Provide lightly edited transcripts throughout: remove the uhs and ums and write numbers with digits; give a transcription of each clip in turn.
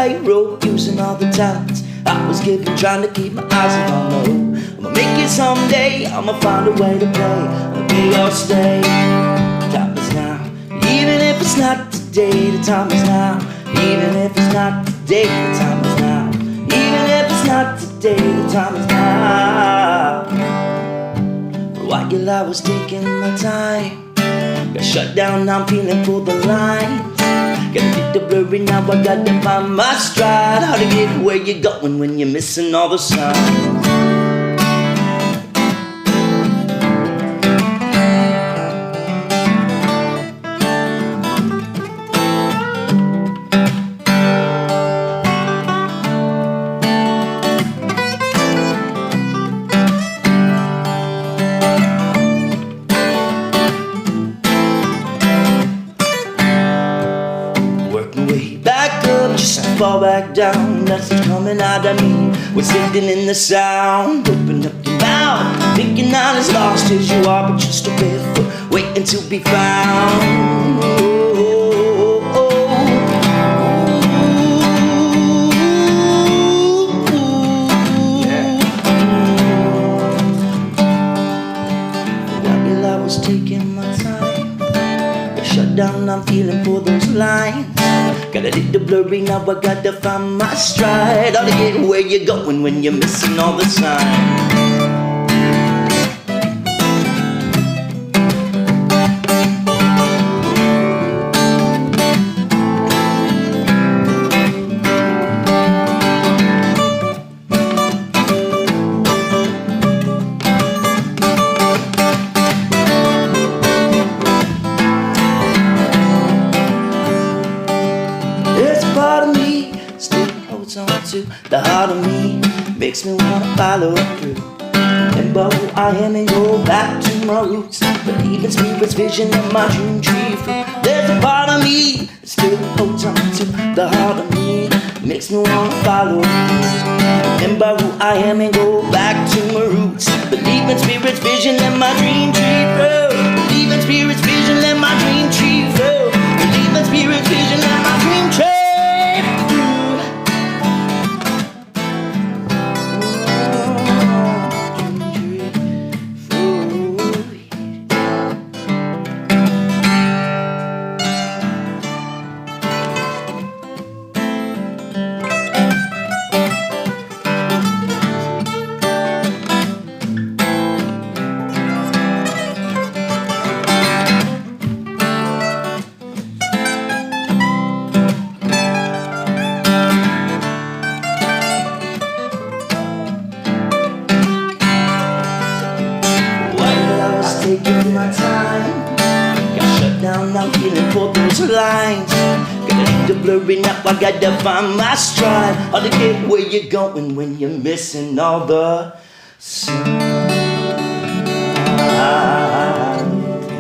tightrope, using all the talents I was given, trying to keep my eyes on no. I'ma make it someday, I'ma find a way to play, I'ma be or stay. The time is now, even if it's not today. The time is now, even if it's not today. The time is now, even if it's not today. The time is now. For a while I was taking my time, got shut down, I'm feeling for the lines. Gotta get the blurry, now I gotta find my stride. How to get where you're going when you're missing all the signs. Fall back down, nothing's coming out of me. We're sitting in the sound, open up your mouth, thinking not as lost as you are, but you're still barefoot, waiting to be found. While I was taking my time, got shut down, I'm feeling for those lines. Gotta hit the blurry, now I gotta find my stride. How to get where you're going when you're missing all the signs. The heart of me makes me wanna follow through. Remember who I am and go back to my roots. Believe in spirit's vision and my dream tree fruit. There's a part of me that still holds on to. The heart of me makes me wanna follow through. Remember who I am and go back to my roots. Believe in spirit's vision and my dream tree fruit. Believe in spirit's vision and my dream tree fruit. Believe in spirit's vision and my dream tree. Taking my time, got shut down, I'm feeling for those lines. Gotta hit the blurry, now I gotta find my stride. How to get where you're going when you're missing all the signs.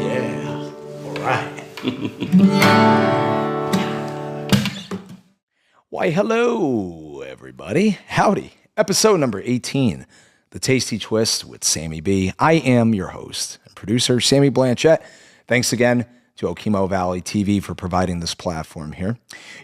Yeah, alright. Why, hello, everybody. Howdy. Episode number 18, The Tasty Twist with Sammy B. I am your host and producer, Sammy Blanchette. Thanks again to Okemo Valley TV for providing this platform here.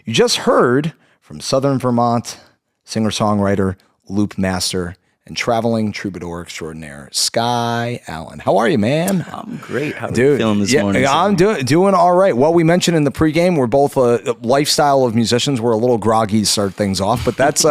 You just heard from Southern Vermont singer-songwriter, loop master, and traveling troubadour extraordinaire, Sky Allen. How are you, man? I'm great. How are you feeling this morning? I'm doing all right. Well, we mentioned in the pregame, we're both a lifestyle of musicians. We're a little groggy to start things off, but that's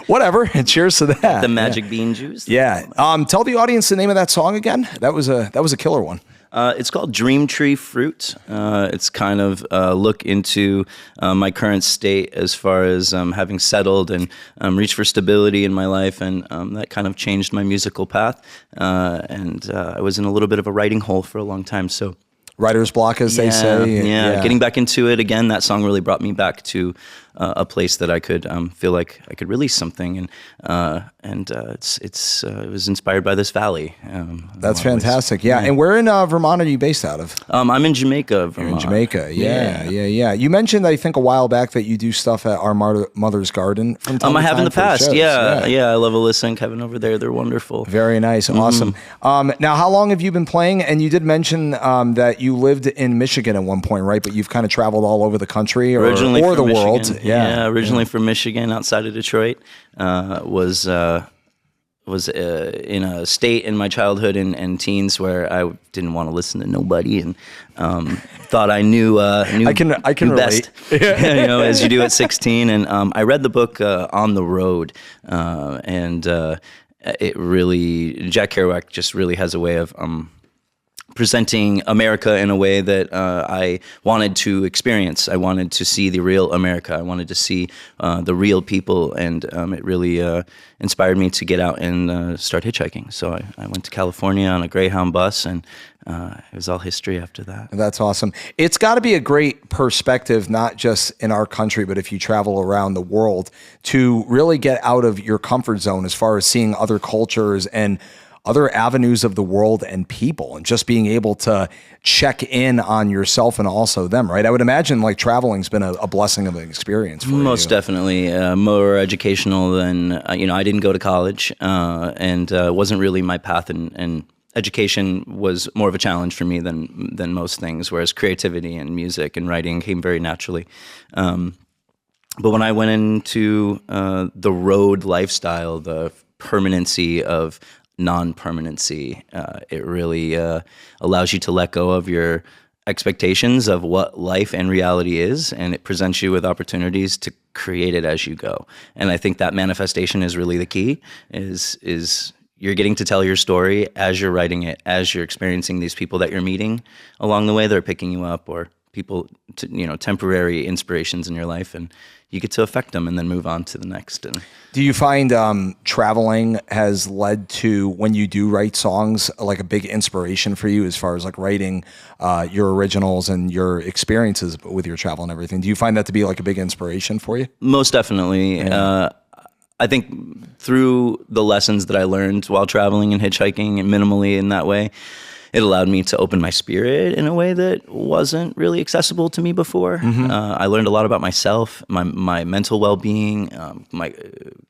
whatever. Cheers to that. The magic bean juice. Yeah. Tell the audience the name of that song again. That was a killer one. It's called Dream Tree Fruit. It's kind of a look into my current state as far as having settled and reached for stability in my life, and that kind of changed my musical path. And I was in a little bit of a writing hole for a long time, so writer's block, as they say. Yeah, getting back into it again. That song really brought me back to a place that I could feel like I could release something, and it was inspired by this valley. That's fantastic. Yeah. And where in Vermont are you based out of? I'm in Jamaica, Vermont. You're in Jamaica. Yeah. You mentioned, I think, a while back that you do stuff at Our Mother's Garden from time to I have time in the past. shows. Yeah. I love Alyssa and Kevin over there. They're wonderful. Very nice. Awesome. Now, how long have you been playing? And you did mention that you lived in Michigan at one point, right? But you've kind of traveled all over the country or the world. Michigan. Yeah. Originally from Michigan, outside of Detroit. Was in a state in my childhood and teens where I didn't want to listen to nobody and thought I knew I can knew relate. best, as you do at 16. And I read the book On the Road, and it really, Jack Kerouac just really has a way of presenting America in a way that I wanted to experience. I wanted to see the real America. I wanted to see the real people, and it really inspired me to get out and start hitchhiking. So I went to California on a Greyhound bus, and it was all history after that. That's awesome. It's got to be a great perspective, not just in our country, but if you travel around the world, to really get out of your comfort zone as far as seeing other cultures and other avenues of the world and people, and just being able to check in on yourself and also them, right? I would imagine like traveling's been a blessing of an experience for you. Most definitely. More educational than, I didn't go to college, and it wasn't really my path, and education was more of a challenge for me than most things, whereas creativity and music and writing came very naturally. But when I went into the road lifestyle, the permanency of non-permanency, it really allows you to let go of your expectations of what life and reality is, and it presents you with opportunities to create it as you go. And I think that manifestation is really the key, is you're getting to tell your story as you're writing it, as you're experiencing these people that you're meeting along the way. They're picking you up, or people, temporary inspirations in your life, and you get to affect them and then move on to the next. And do you find traveling has led to, when you do write songs, like a big inspiration for you as far as like writing your originals and your experiences with your travel and everything? Do you find that to be like a big inspiration for you? Most definitely. Yeah. I think through the lessons that I learned while traveling and hitchhiking, and minimally in that way, it allowed me to open my spirit in a way that wasn't really accessible to me before. Mm-hmm. I learned a lot about myself, my mental well-being, my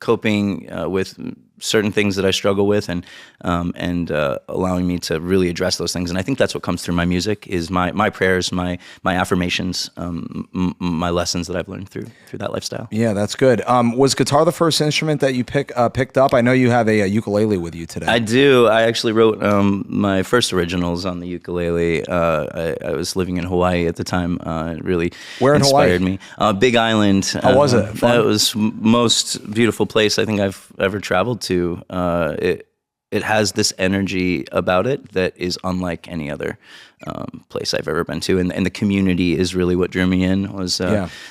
coping with certain things that I struggle with, and allowing me to really address those things. And I think that's what comes through my music, is my prayers, my affirmations, my lessons that I've learned through that lifestyle. Yeah, that's good. Was guitar the first instrument that you picked up? I know you have a ukulele with you today. I do. I actually wrote my first originals on the ukulele. I was living in Hawaii at the time. It really inspired me. Big Island. How was it? Fun? That was most beautiful place I think I've ever traveled to. It has this energy about it that is unlike any other place I've ever been to, and the community is really what drew me in. Was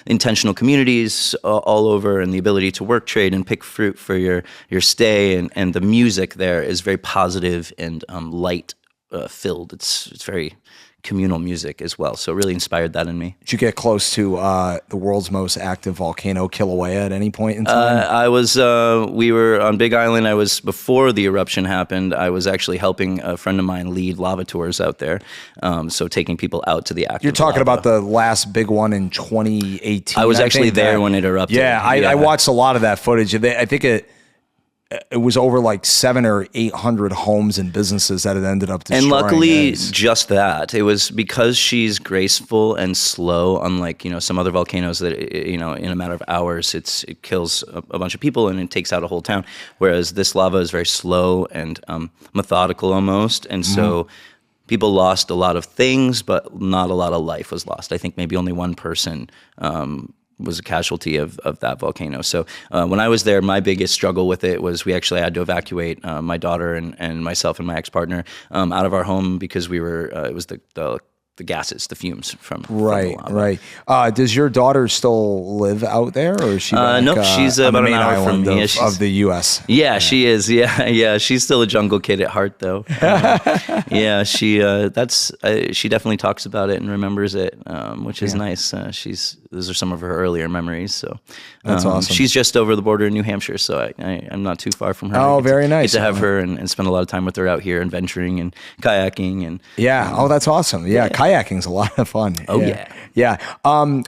intentional communities all over, and the ability to work, trade, and pick fruit for your stay, and the music there is very positive and light filled. It's very communal music as well, so it really inspired that in me. Did you get close to the world's most active volcano, Kilauea, at any point in time? We were on Big Island. Before the eruption happened, I was actually helping a friend of mine lead lava tours out there, so taking people out to the active You're talking lava. about the last big one in 2018. I was actually there when it erupted. Yeah, I watched a lot of that footage. I think it was over like 700 or 800 homes and businesses that it ended up destroying. And luckily, just that. It was because she's graceful and slow, unlike, some other volcanoes that, in a matter of hours, it kills a bunch of people and it takes out a whole town. Whereas this lava is very slow and methodical almost. And so people lost a lot of things, but not a lot of life was lost. I think maybe only one person was a casualty of that volcano. So when I was there, my biggest struggle with it was we actually had to evacuate my daughter and myself and my ex-partner out of our home because we were it was the gases, the fumes from the lava. Right. Does your daughter still live out there, or is she back, no, she's about an hour from me. Of the U.S. Yeah, she is. Yeah. She's still a jungle kid at heart, though. She definitely talks about it and remembers it, which is nice. Those are some of her earlier memories. So that's awesome. She's just over the border in New Hampshire, so I'm not too far from her. Oh, very nice. Get to have her and spend a lot of time with her out here, adventuring and kayaking and. Yeah. Oh, that's awesome. Yeah. kayaking's a lot of fun. Oh, yeah. Yeah.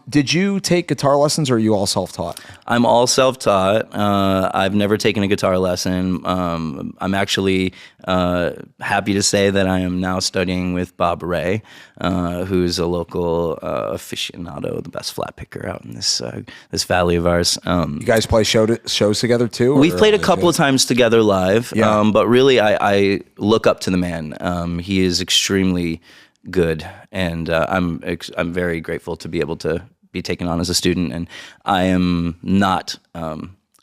Did you take guitar lessons, or are you all self-taught? I'm all self-taught. I've never taken a guitar lesson. I'm actually happy to say that I am now studying with Bob Ray, who's a local aficionado, the best flat picker out in this valley of ours. You guys play shows together too? We've played a couple of times together live, Yeah. but really I look up to the man. He is extremely good, and I'm very grateful to be able to be taken on as a student. And I am not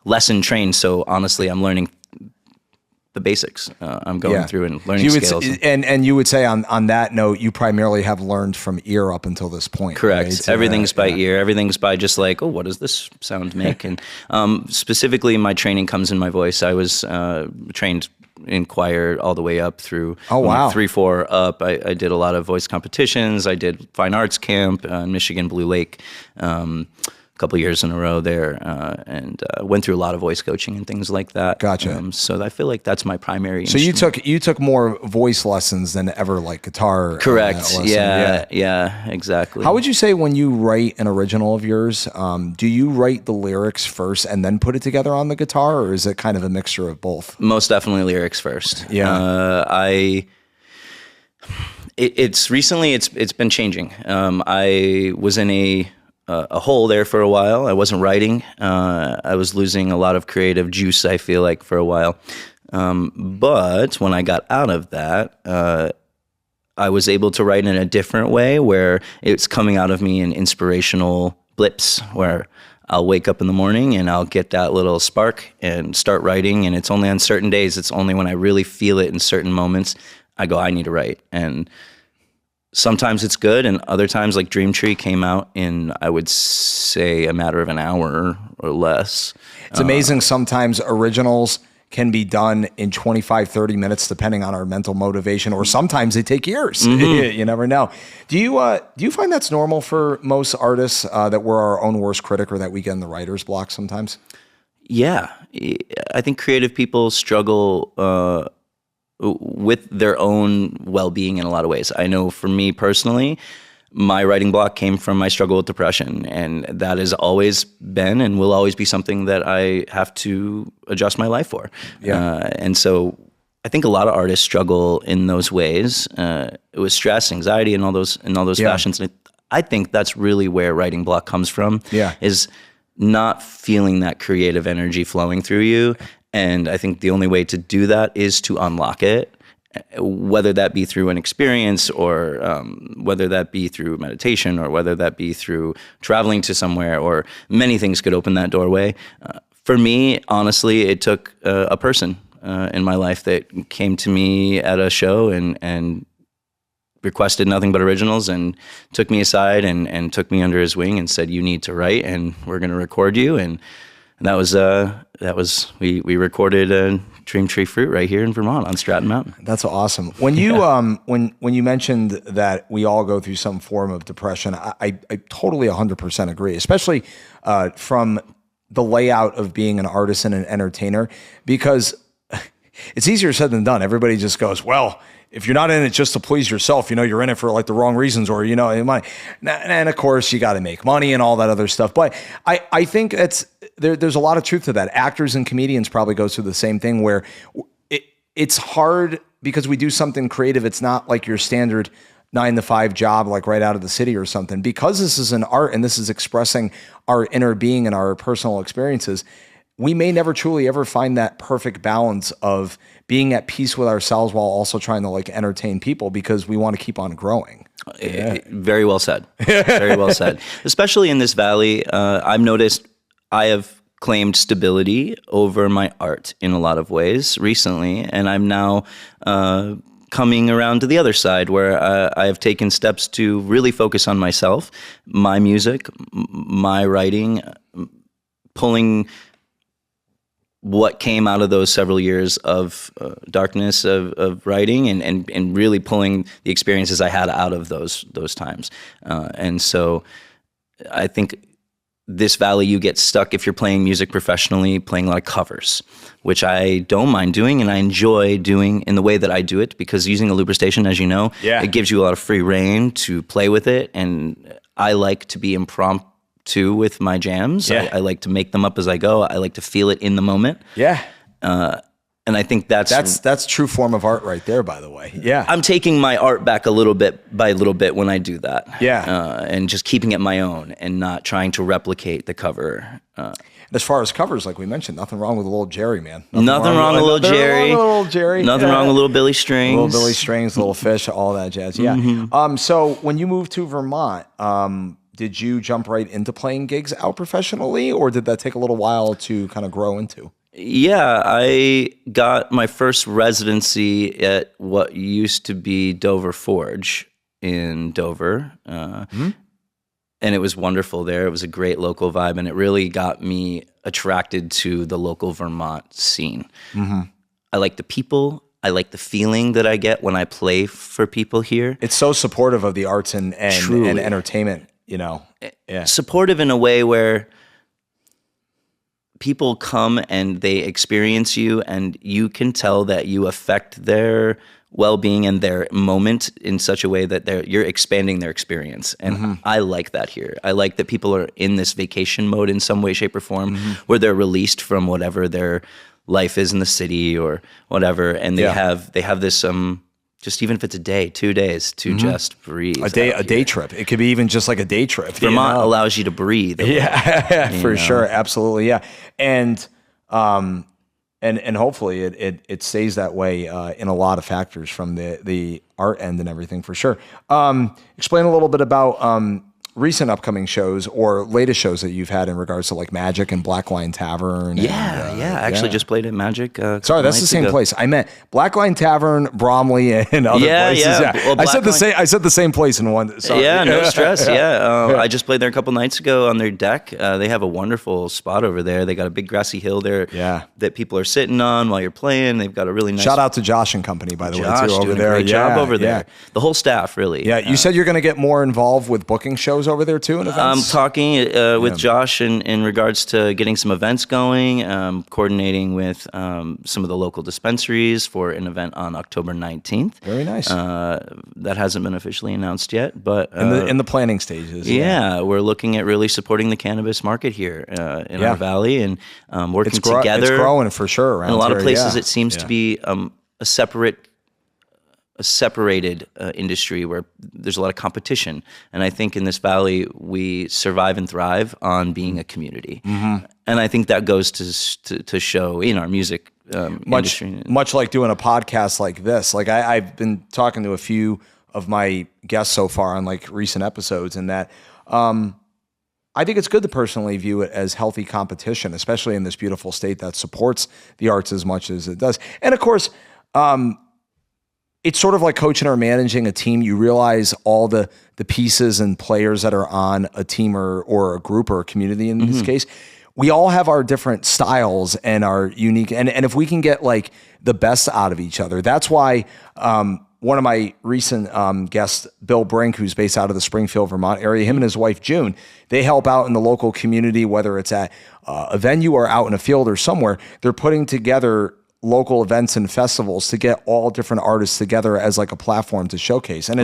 lesson trained, so honestly, I'm learning the basics. I'm going through and learning scales. And you would say on that note, you primarily have learned from ear up until this point. Correct. Right? Everything's by ear. Everything's by just like, oh, what does this sound make? And specifically, my training comes in my voice. I was trained in choir all the way up through 3-4 up. I did a lot of voice competitions. I did fine arts camp in Michigan, Blue Lake, a couple years in a row there, and went through a lot of voice coaching and things like that. Gotcha. So I feel like that's my primary. So you took more voice lessons than ever like guitar. Correct. Lesson. Yeah, exactly. How would you say when you write an original of yours, do you write the lyrics first and then put it together on the guitar, or is it kind of a mixture of both? Most definitely lyrics first. Yeah. It's been changing. I was in a hole there for a while. I wasn't writing. I was losing a lot of creative juice, I feel like, for a while. But when I got out of that, I was able to write in a different way, where it's coming out of me in inspirational blips, where I'll wake up in the morning and I'll get that little spark and start writing. And it's only on certain days. It's only when I really feel it in certain moments, I go, I need to write. And sometimes it's good, and other times, like Dream Tree, came out in, I would say, a matter of an hour or less. It's amazing. Sometimes originals can be done in 25, 30 minutes, depending on our mental motivation, or sometimes they take years. Mm-hmm. You never know. Do you find that's normal for most artists, that we're our own worst critic, or that we get in the writer's block sometimes? Yeah. I think creative people struggle with their own well-being in a lot of ways. I know for me personally, my writing block came from my struggle with depression, and that has always been and will always be something that I have to adjust my life for. Yeah. And so I think a lot of artists struggle in those ways, with stress, anxiety, and all those fashions. And I think that's really where writing block comes from. Yeah. Is not feeling that creative energy flowing through you. And I think the only way to do that is to unlock it, whether that be through an experience, or whether that be through meditation, or whether that be through traveling to somewhere, or many things could open that doorway. For me, honestly, it took a person in my life that came to me at a show and requested nothing but originals, and took me aside and took me under his wing and said, you need to write, and we're going to record you. And that was we recorded Dream Tree Fruit right here in Vermont on Stratton Mountain. That's awesome. When you when you mentioned that we all go through some form of depression, I totally 100% agree, especially from the layout of being an artist and an entertainer, because it's easier said than done. Everybody just goes, well, if you're not in it just to please yourself, you're in it for like the wrong reasons, or, money. And of course you got to make money and all that other stuff. But I think there's a lot of truth to that. Actors and comedians probably go through the same thing, where it's hard because we do something creative. It's not like your standard 9-to-5 job, like right out of the city or something. Because this is an art and this is expressing our inner being and our personal experiences, we may never truly ever find that perfect balance of being at peace with ourselves while also trying to like entertain people, because we want to keep on growing. Yeah. Very well said. Very well said. Especially in this valley, I've noticed I have claimed stability over my art in a lot of ways recently, and I'm now coming around to the other side, where I have taken steps to really focus on myself, my music, my writing, pulling what came out of those several years of darkness of writing, and really pulling the experiences I had out of those times. And so I think this valley, you get stuck if you're playing music professionally, playing a lot of covers, which I don't mind doing, and I enjoy doing in the way that I do it, because using a looper station, as you know, it gives you a lot of free reign to play with it, and I like to be impromptu with my jams. I like to make them up as I go. I like to feel it in the moment. And I think that's true form of art right there, by the way. I'm taking my art back a little bit by little bit when I do that. And just keeping it my own and not trying to replicate the cover. As far as covers, like we mentioned, nothing wrong with a little Jerry, man. Nothing wrong with a little Jerry. Nothing wrong with a little Billy Strings. Little Billy Strings, Little Fish, all that jazz. So when you moved to Vermont, did you jump right into playing gigs out professionally, or did that take a little while to kind of grow into? Yeah, I got my first residency at what used to be Dover Forge in Dover. And it was wonderful there. It was a great local vibe, and it really got me attracted to the local Vermont scene. I like the people. I like the feeling that I get when I play for people here. It's so supportive of the arts and entertainment, you know. Supportive in a way where people come and they experience you, and you can tell that you affect their well-being and their moment in such a way that you're expanding their experience. And I like that here. I like that people are in this vacation mode in some way, shape, or form, where they're released from whatever their life is in the city or whatever, and they have this just even if it's a day, 2 days, to just breathe. A day trip. It could be even just like a day trip. Vermont allows you to breathe. For sure. Absolutely. Yeah. And hopefully it stays that way in a lot of factors from the art end and everything, for sure. Explain a little bit about recent upcoming shows or latest shows that you've had in regards to like Magic and Black Line Tavern. I actually just played at Magic. Sorry, that's the same place. I meant Black Line Tavern, Bromley, and other places. Well, I said the same place in one. Sorry. No stress. I just played there a couple nights ago on their deck. They have a wonderful spot over there. They got a big grassy hill there that people are sitting on while you're playing. They've got a really nice. Shout out to Josh and company, by the way, too, over there. Great job over there. The whole staff, really. Yeah, you said you're going to get more involved with booking shows over there too, and events? I'm talking with Josh in regards to getting some events going, coordinating with some of the local dispensaries for an event on October 19th. Very nice. That hasn't been officially announced yet, but in the planning stages. We're looking at really supporting the cannabis market here in our valley, and working together. It's growing for sure around in a lot here, of places. It seems to be a separated industry where there's a lot of competition. And I think in this valley, we survive and thrive on being a community. And I think that goes to show in our music industry. Much like doing a podcast like this. Like I've been talking to a few of my guests so far on like recent episodes, and that I think it's good to personally view it as healthy competition, especially in this beautiful state that supports the arts as much as it does. And of course, it's sort of like coaching or managing a team. You realize all the pieces and players that are on a team or a group or a community in this case. We all have our different styles and our unique, and if we can get like the best out of each other, that's why one of my recent guests, Bill Brink, who's based out of the Springfield, Vermont area, him and his wife, June, they help out in the local community, whether it's at a venue or out in a field or somewhere. They're putting together local events and festivals to get all different artists together as like a platform to showcase. And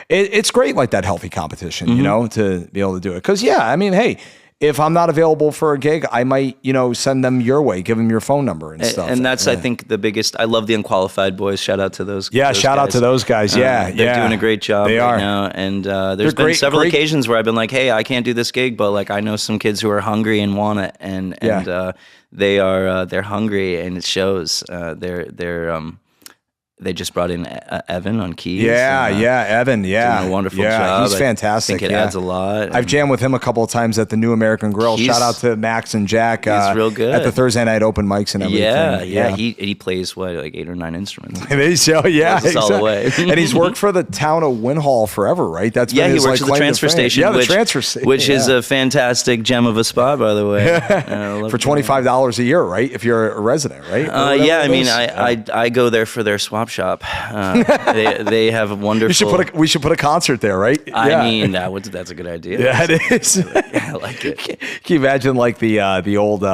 it's great, like that healthy competition, you know, to be able to do it. Cause I mean, hey, if I'm not available for a gig, I might, send them your way, give them your phone number and stuff. And that's, I think, the biggest. I love the Unqualified Boys. Shout out to those. Yeah, shout out to those guys. They're doing a great job now. And there's been several occasions where I've been like, hey, I can't do this gig, but like I know some kids who are hungry and want it, and they're hungry, and it shows. They just brought in Evan on keys. Evan. Doing a wonderful job. He's fantastic. I think it adds a lot. I've jammed with him a couple of times at the New American Grill. Shout out to Max and Jack. He's real good at the Thursday night open mics and everything. He plays like 8 or 9 instruments. All the way. And he's worked for the town of Winhall forever, right? That's been his, he works at the transfer station. Yeah, the transfer station, which is a fantastic gem of a spot, by the way. For $25 a year, right? If you're a resident, right? I mean, I go there for their swap swap shop. They have a wonderful. We should put a concert there, right? I mean, that's a good idea. Yeah, it is. I like it. Can you imagine like the old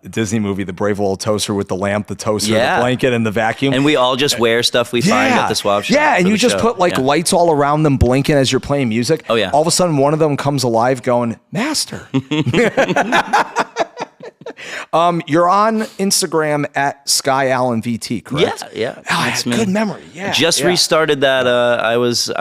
Disney movie, The Brave Little Toaster, with the lamp, the toaster, the blanket, and the vacuum? And we all just wear stuff we find at the swap shop. Yeah, and you just put like lights all around them blinking as you're playing music. Oh, yeah. All of a sudden, one of them comes alive going, "Master." You're on Instagram at Sky Allen VT, correct? Yeah. Oh, good memory. Yeah. Just restarted that. I was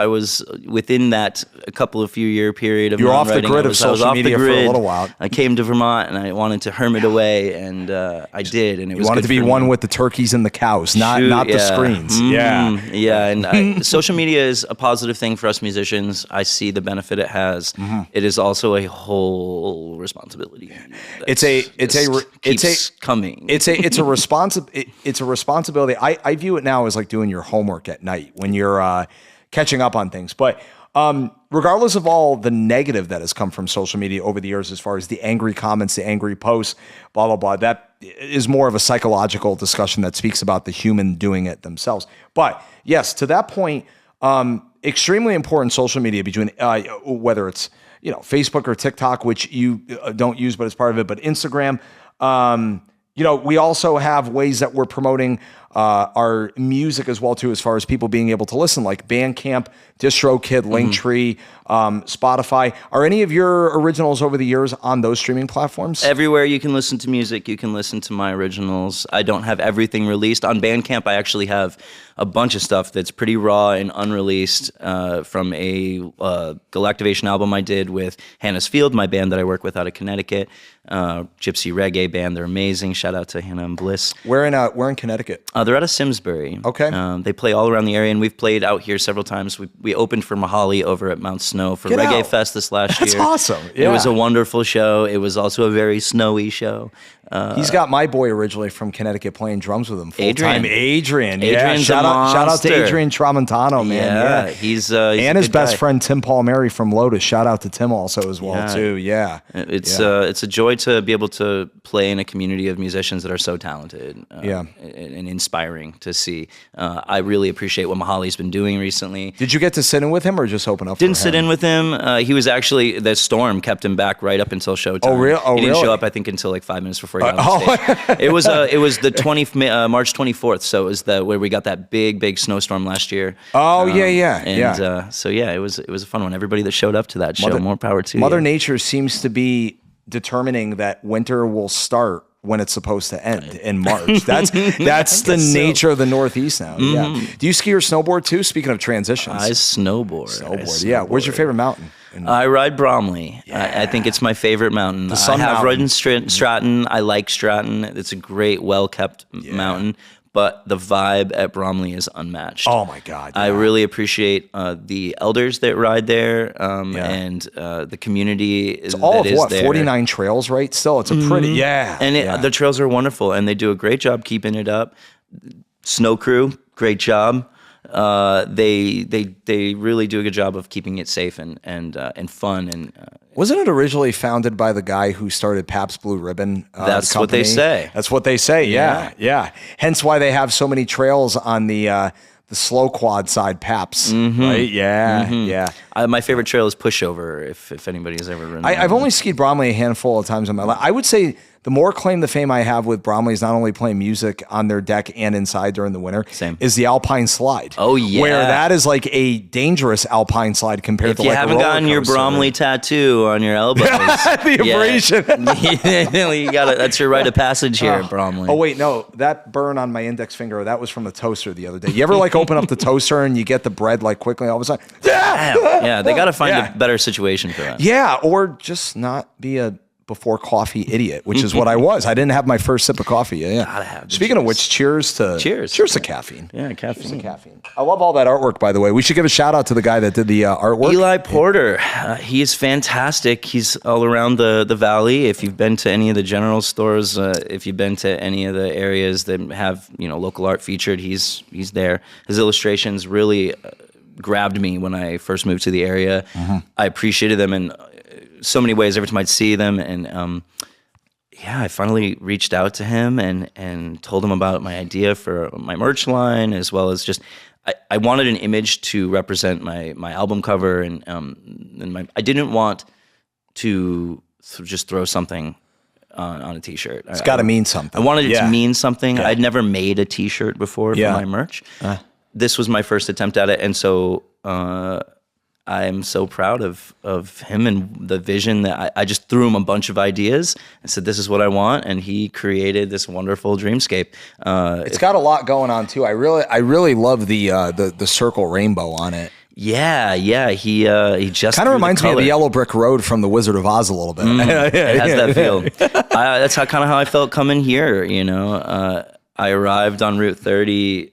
within that a couple of few year period of. You were off the writing. grid I of was social off the media for a grid. little while. I came to Vermont and I wanted to hermit away, and I did. And it was. You wanted good to be for one me. with the turkeys and the cows, not the screens. Yeah. And social media is a positive thing for us musicians. I see the benefit it has. It is also a whole responsibility. It's coming. It's a responsibility. I view it now as like doing your homework at night when you're catching up on things. But regardless of all the negative that has come from social media over the years, as far as the angry comments, the angry posts, blah, blah, blah, that is more of a psychological discussion that speaks about the human doing it themselves. But yes, to that point, extremely important social media between whether it's Facebook or TikTok, which you don't use, but it's part of it, but Instagram. We also have ways that we're promoting our music as well too, as far as people being able to listen, like Bandcamp, DistroKid, Linktree, Spotify. Are any of your originals over the years on those streaming platforms? Everywhere you can listen to music, you can listen to my originals. I don't have everything released. On Bandcamp, I actually have a bunch of stuff that's pretty raw and unreleased from a Galactivation album I did with Hannah's Field, my band that I work with out of Connecticut. Gypsy reggae band. They're amazing. Shout out to Hannah and Bliss. Where in Connecticut? They're out of Simsbury. Okay. They play all around the area, and we've played out here several times. We opened for Mahali over at Mount Snow for Reggae Fest this last year. That's awesome. Yeah. It was a wonderful show. It was also a very snowy show. He's got my boy originally from Connecticut playing drums with him full time. Adrian. Adrian's shout out to monster. Adrian Tramontano, man. Yeah. He's and his best guy. friend Tim Palmieri from Lotus. Shout out to Tim also as well too. Yeah. It's a joy to be able to play in a community of musicians that are so talented. And inspiring to see. I really appreciate what Mahali's been doing recently. Did you get to sit in with him or just open up? Didn't sit in with him. He was actually, the storm kept him back right up until showtime. Oh, really? He didn't show up, I think, until like 5 minutes before he got on stage. It was the March 24th, so it was where we got that big snowstorm last year. Oh, So it was a fun one. Everybody that showed up to that show, more power to you. Mother Nature seems to be determining that winter will start when it's supposed to end in March. That's the nature of the Northeast now. Yeah. Do you ski or snowboard too? Speaking of transitions, I snowboard. Yeah. Where's your favorite mountain? I ride Bromley. I think it's my favorite mountain. I have ridden Stratton. I like Stratton. It's a great, well-kept mountain. But the vibe at Bromley is unmatched. Oh my God! Yeah. I really appreciate the elders that ride there, and the community. It's all that of what there. 49 trails, right? Still, it's a pretty and the trails are wonderful, and they do a great job keeping it up. Snow crew, great job. They really do a good job of keeping it safe and fun and. Wasn't it originally founded by the guy who started Pabst Blue Ribbon? That's what they say. That's what they say. Yeah. Hence why they have so many trails on the slow quad side Pabst. Right? Yeah. My favorite trail is Pushover. If anybody has ever ridden. I've only skied Bromley a handful of times in my life. I would say the more claim to fame I have with Bromley is not only playing music on their deck and inside during the winter, is the Alpine Slide. Oh, yeah. Where that is like a dangerous Alpine Slide compared to like a roller coaster. If you haven't gotten your Bromley tattoo on your elbows. The abrasion. You got it. That's your rite of passage here at Bromley. Oh, wait, no. That burn on my index finger, that was from the toaster the other day. You ever like open up the toaster and you get the bread like quickly all of a sudden? Yeah, they got to find a better situation for that. Yeah, or just not be a before coffee idiot, which is what I was. I didn't have my first sip of coffee. Yeah. Gotta have. Speaking of which, cheers to caffeine. Yeah, caffeine. Cheers to caffeine. I love all that artwork, by the way. We should give a shout out to the guy that did the artwork. Eli Porter. He is fantastic. He's all around the valley. If you've been to any of the general stores, if you've been to any of the areas that have local art featured, he's there. His illustrations really grabbed me when I first moved to the area. I appreciated them in so many ways every time I'd see them, and yeah, I finally reached out to him and told him about my idea for my merch line, as well as just I wanted an image to represent my album cover, and I didn't want to just throw something on a t-shirt. It's got to mean something. I wanted it to mean something. I'd never made a t-shirt before for Yeah. my merch. This was my first attempt at it, and so I'm so proud of him and the vision that I just threw him a bunch of ideas and said, this is what I want. And he created this wonderful dreamscape. It's got a lot going on too. I really love the circle rainbow on it. Yeah. He just Kind of reminds me of the color. yellow brick road from The Wizard of Oz a little bit. It has that feel. That's kind of how I felt coming here. You know, I arrived on Route 30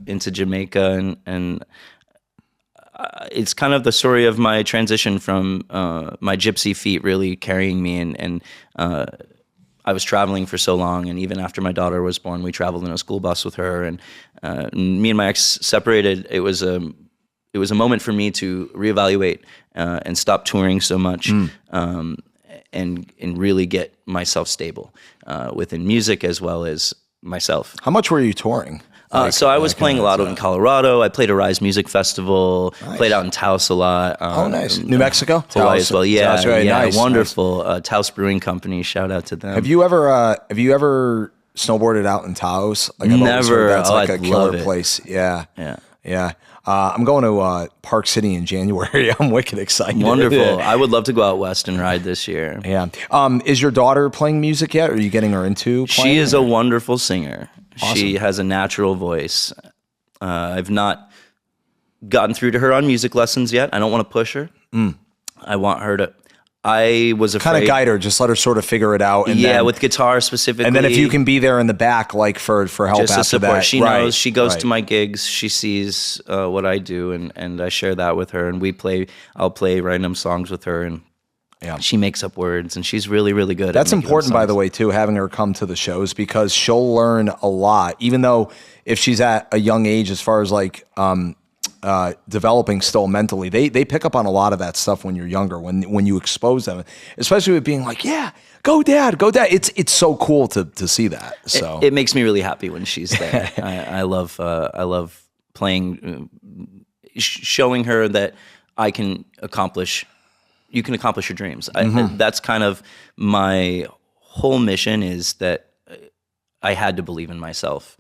into Jamaica, and it's kind of the story of my transition from my gypsy feet really carrying me, and I was traveling for so long, and even after my daughter was born, we traveled in a school bus with her, and me and my ex separated. It was a moment for me to reevaluate and stop touring so much, and really get myself stable within music as well as myself. How much were you touring? So I was playing a lot in Colorado. I played a Rise Music Festival. Nice. Played out in Taos a lot. Nice. New Mexico? Hawaii as well. Yeah, Taos, right. yeah, Nice. wonderful. Taos Brewing Company. Shout out to them. Have you ever snowboarded out in Taos? Like I've always heard Never. that's like a I'd killer love it. place. Yeah. Yeah. I'm going to Park City in January. I'm wicked excited. Wonderful. I would love to go out west and ride this year. Yeah. Is your daughter playing music yet? Are you getting her into playing? She is a wonderful singer. Awesome. She has a natural voice. I've not gotten through to her on music lessons yet. I don't want to push her. I want her to. I was afraid. Kind of guide her, just let her sort of figure it out. And then, with guitar specifically. And then if you can be there in the back, like for help just after to support. that. She Right, knows. She goes right. to my gigs. She sees what I do, and I share that with her. And we play. I'll play random songs with her, and she makes up words, and she's really, really good. That's at making up important, by songs. the way, too, having her come to the shows, because she'll learn a lot, even though if she's at a young age, as far as like developing still mentally, they pick up on a lot of that stuff when you're younger, when you expose them, especially with being like, yeah, go dad. It's so cool to see that. So it makes me really happy when she's there. I love playing, showing her that I can accomplish. You can accomplish your dreams. That's kind of my whole mission, is that I had to believe in myself,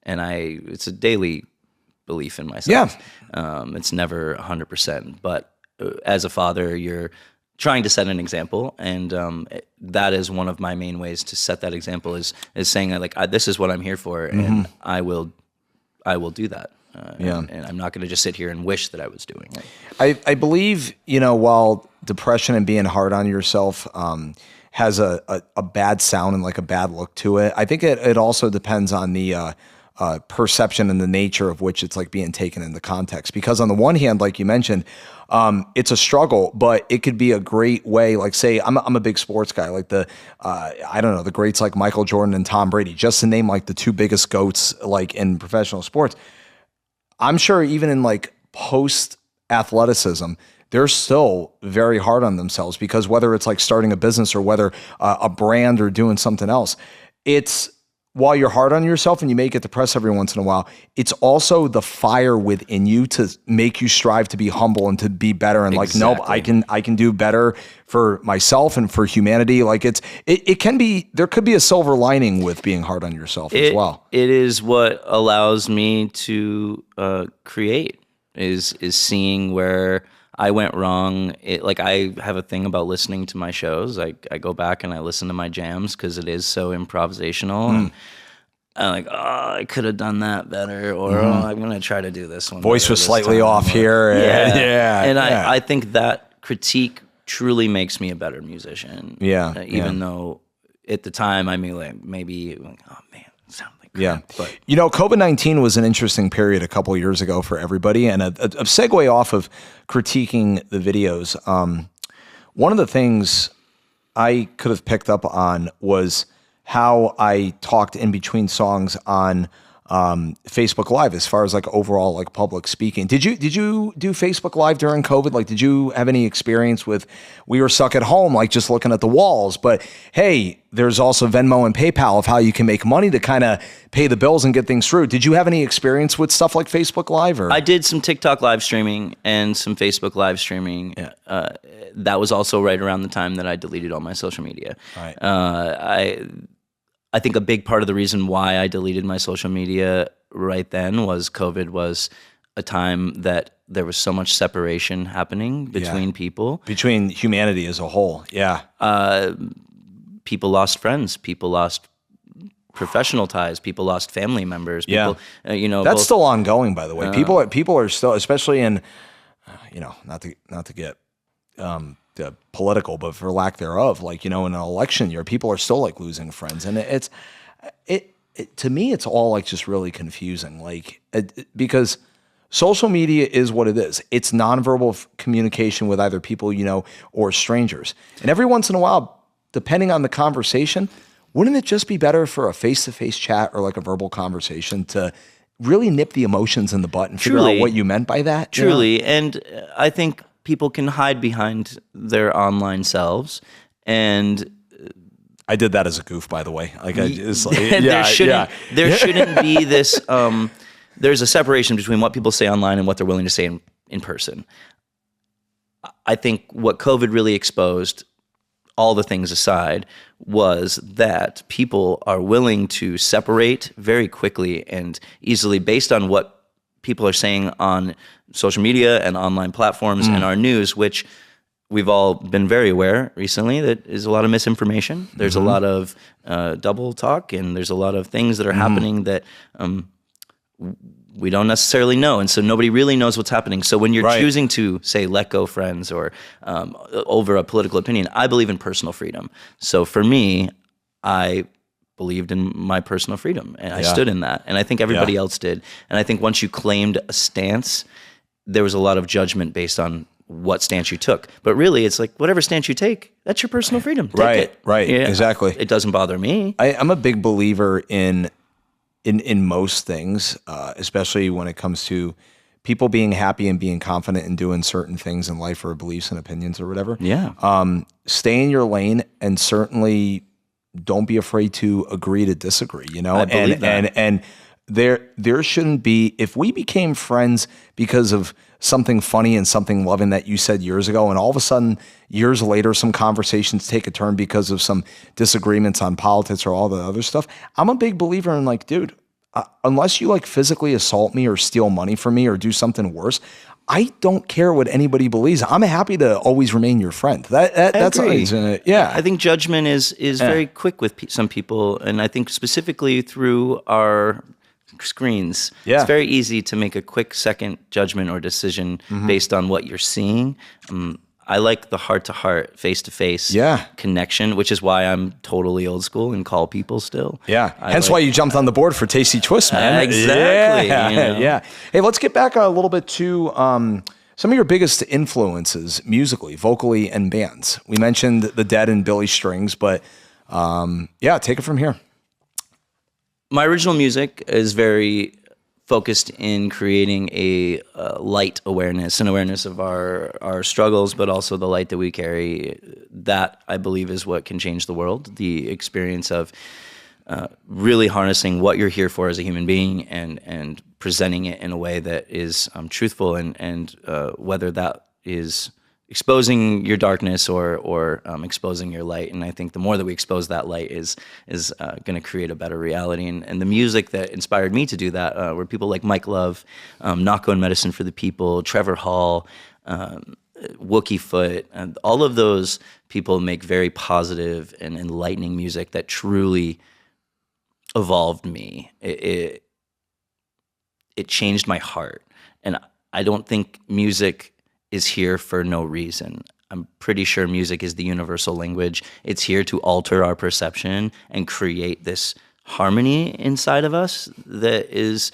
and it's a daily belief in myself. Yeah. It's never 100%, but as a father, you're trying to set an example, and that is one of my main ways to set that example, is saying like, this is what I'm here for, and I will do that. And I'm not going to just sit here and wish that I was doing it. I believe, while depression and being hard on yourself has a bad sound and like a bad look to it, I think it also depends on the perception and the nature of which it's like being taken into context. Because on the one hand, like you mentioned, it's a struggle, but it could be a great way. Like, say, I'm a big sports guy, like I don't know, the greats like Michael Jordan and Tom Brady, just to name like the two biggest GOATs like in professional sports. I'm sure even in like post athleticism, they're still very hard on themselves, because whether it's like starting a business or whether a brand or doing something else, it's, while you're hard on yourself and you may get depressed every once in a while, it's also the fire within you to make you strive to be humble and to be better. And like, nope, I can do better for myself and for humanity. Like it can be, there could be a silver lining with being hard on yourself as well. It is what allows me to create, is seeing where I went wrong. Like, I have a thing about listening to my shows. I go back and I listen to my jams, because it is so improvisational. And I'm like, I could have done that better, or I'm going to try to do this one. Voice was slightly off here. And I think that critique truly makes me a better musician. Even though at the time I maybe like, oh man, it sounded like crap. But COVID-19 was an interesting period a couple of years ago for everybody. And a segue off of critiquing the videos, one of the things I could have picked up on was how I talked in between songs on Facebook Live as far as like overall like public speaking. Did you do Facebook Live during COVID? Like, did you have any experience with, we were stuck at home, like just looking at the walls, but hey, there's also Venmo and PayPal of how you can make money to kind of pay the bills and get things through. Did you have any experience with stuff like Facebook Live? Or? I did some TikTok live streaming and some Facebook live streaming. Yeah. That was also right around the time that I deleted all my social media. Right. I think a big part of the reason why I deleted my social media right then was COVID was a time that there was so much separation happening between people. Between humanity as a whole, yeah. People lost friends, people lost professional ties, people lost family members. People, that's still ongoing, by the way. People are still, especially in, not to get political, but for lack thereof, like, in an election year, people are still like losing friends, and it to me, it's all like just really confusing, like because social media is what it is. It's nonverbal communication with either people or strangers, and every once in a while, depending on the conversation, wouldn't it just be better for a face-to-face chat or like a verbal conversation to really nip the emotions in the butt and figure out what you meant by that? Truly, and I think people can hide behind their online selves, and I did that as a goof, by the way. Like, there shouldn't be this. There's a separation between what people say online and what they're willing to say in person. I think what COVID really exposed, all the things aside, was that people are willing to separate very quickly and easily based on what people are saying on social media and online platforms and our news, which we've all been very aware recently that is a lot of misinformation. There's a lot of double talk, and there's a lot of things that are happening that we don't necessarily know. And so nobody really knows what's happening. So when you're choosing to, say, let go friends or over a political opinion, I believe in personal freedom. So for me, I believed in my personal freedom, and I stood in that, and I think everybody else did. And I think once you claimed a stance, there was a lot of judgment based on what stance you took. But really, it's like whatever stance you take, that's your personal freedom. Take it. Right, exactly. It doesn't bother me. I'm a big believer in most things, especially when it comes to people being happy and being confident in doing certain things in life or beliefs and opinions or whatever. Yeah. Stay in your lane, and certainly don't be afraid to agree to disagree, I believe that. And there shouldn't be, if we became friends because of something funny and something loving that you said years ago, and all of a sudden years later some conversations take a turn because of some disagreements on politics or all the other stuff, I'm a big believer in like, dude, unless you like physically assault me or steal money from me or do something worse, I don't care what anybody believes. I'm happy to always remain your friend. That's always, I think judgment is very quick with some people, and I think specifically through our screens, it's very easy to make a quick second judgment or decision based on what you're seeing. I like the heart-to-heart, face-to-face connection, which is why I'm totally old school and call people still. Hence why you jumped on the board for Tasty Twist, man. Exactly. Hey, let's get back a little bit to some of your biggest influences musically, vocally, and bands. We mentioned The Dead and Billy Strings, but take it from here. My original music is very focused in creating a light awareness, an awareness of our struggles, but also the light that we carry. That, I believe, is what can change the world. The experience of really harnessing what you're here for as a human being and presenting it in a way that is truthful, and whether that is exposing your darkness or exposing your light. And I think the more that we expose that light is going to create a better reality. And the music that inspired me to do that were people like Mike Love, Nocco and Medicine for the People, Trevor Hall, Wookie Foot, and all of those people make very positive and enlightening music that truly evolved me. It changed my heart. And I don't think music is here for no reason. I'm pretty sure music is the universal language. It's here to alter our perception and create this harmony inside of us that is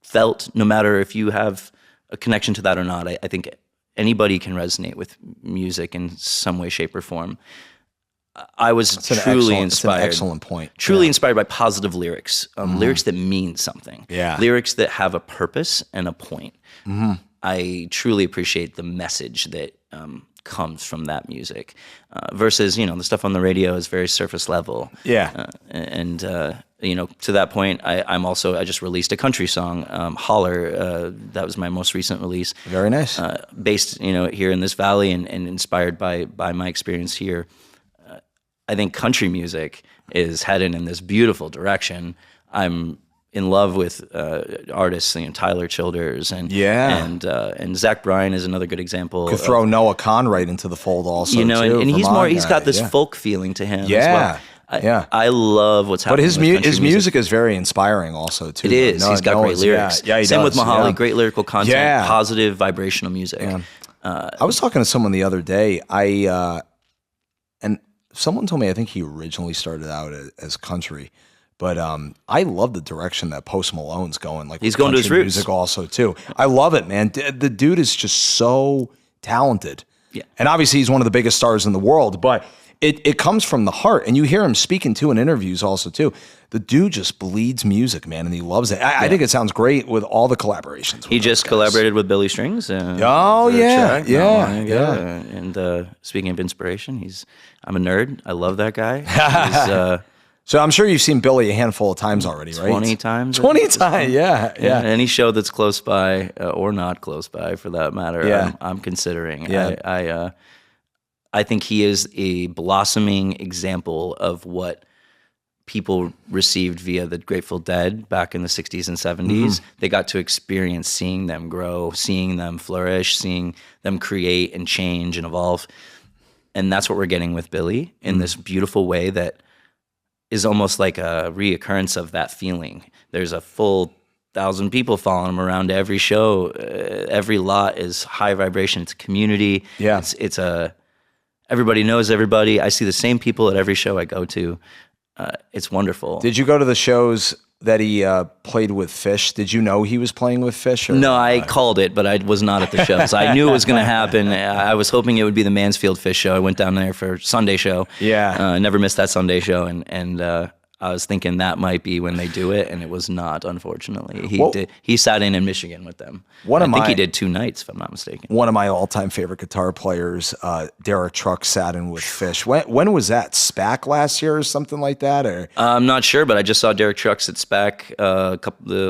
felt no matter if you have a connection to that or not. I think anybody can resonate with music in some way, shape, or form. I was truly inspired. It's an excellent point. Truly inspired by positive lyrics, lyrics that mean something. Yeah. Lyrics that have a purpose and a point. I truly appreciate the message that comes from that music, versus the stuff on the radio is very surface level. Yeah. To that point, I just released a country song, Holler. That was my most recent release. Very nice. Based here in this valley and inspired by my experience here. I think country music is headed in this beautiful direction. I'm in love with artists, Tyler Childers and Zach Bryan is another good example. Could throw Noah Conwright into the fold also. And he's got this folk feeling to him. Yeah. As well. I love what's happening. But his music is very inspiring also too. It is. He's got great lyrics. Yeah, he Same does. with Mahali, great lyrical content, positive vibrational music. Yeah. I was talking to someone the other day. And someone told me I think he originally started out as country. But I love the direction that Post Malone's going. Like he's going to his roots. Music also too. I love it, man. The dude is just so talented. Yeah. And obviously he's one of the biggest stars in the world. But it comes from the heart, and you hear him speaking too in interviews also too. The dude just bleeds music, man, and he loves it. I think it sounds great with all the collaborations. He just collaborated with Billy Strings. And speaking of inspiration, I'm a nerd. I love that guy. So I'm sure you've seen Billy a handful of times already, right? 20 times. 20 times, yeah. Any show that's close by, or not close by for that matter, I'm considering. Yeah. I think he is a blossoming example of what people received via the Grateful Dead back in the 60s and 70s. They got to experience seeing them grow, seeing them flourish, seeing them create and change and evolve. And that's what we're getting with Billy in this beautiful way that is almost like a reoccurrence of that feeling. There's a full 1,000 people following him around every show. Every lot is high vibration. It's a community. Yeah. It's everybody knows everybody. I see the same people at every show I go to. It's wonderful. Did you go to the shows that he played with Fish? Did you know he was playing with Fish? No, I called it, but I was not at the shows. I knew it was going to happen. I was hoping it would be the Mansfield Fish show. I went down there for Sunday show. Yeah. I never missed that Sunday show, and I was thinking that might be when they do it, and it was not, unfortunately. He sat in Michigan with them. I think he did 2 nights, if I'm not mistaken. One of my all-time favorite guitar players, Derek Truck, sat in with Fish. When was that? SPAC last year or something like that? Or I'm not sure, but I just saw Derek Trucks at SPAC a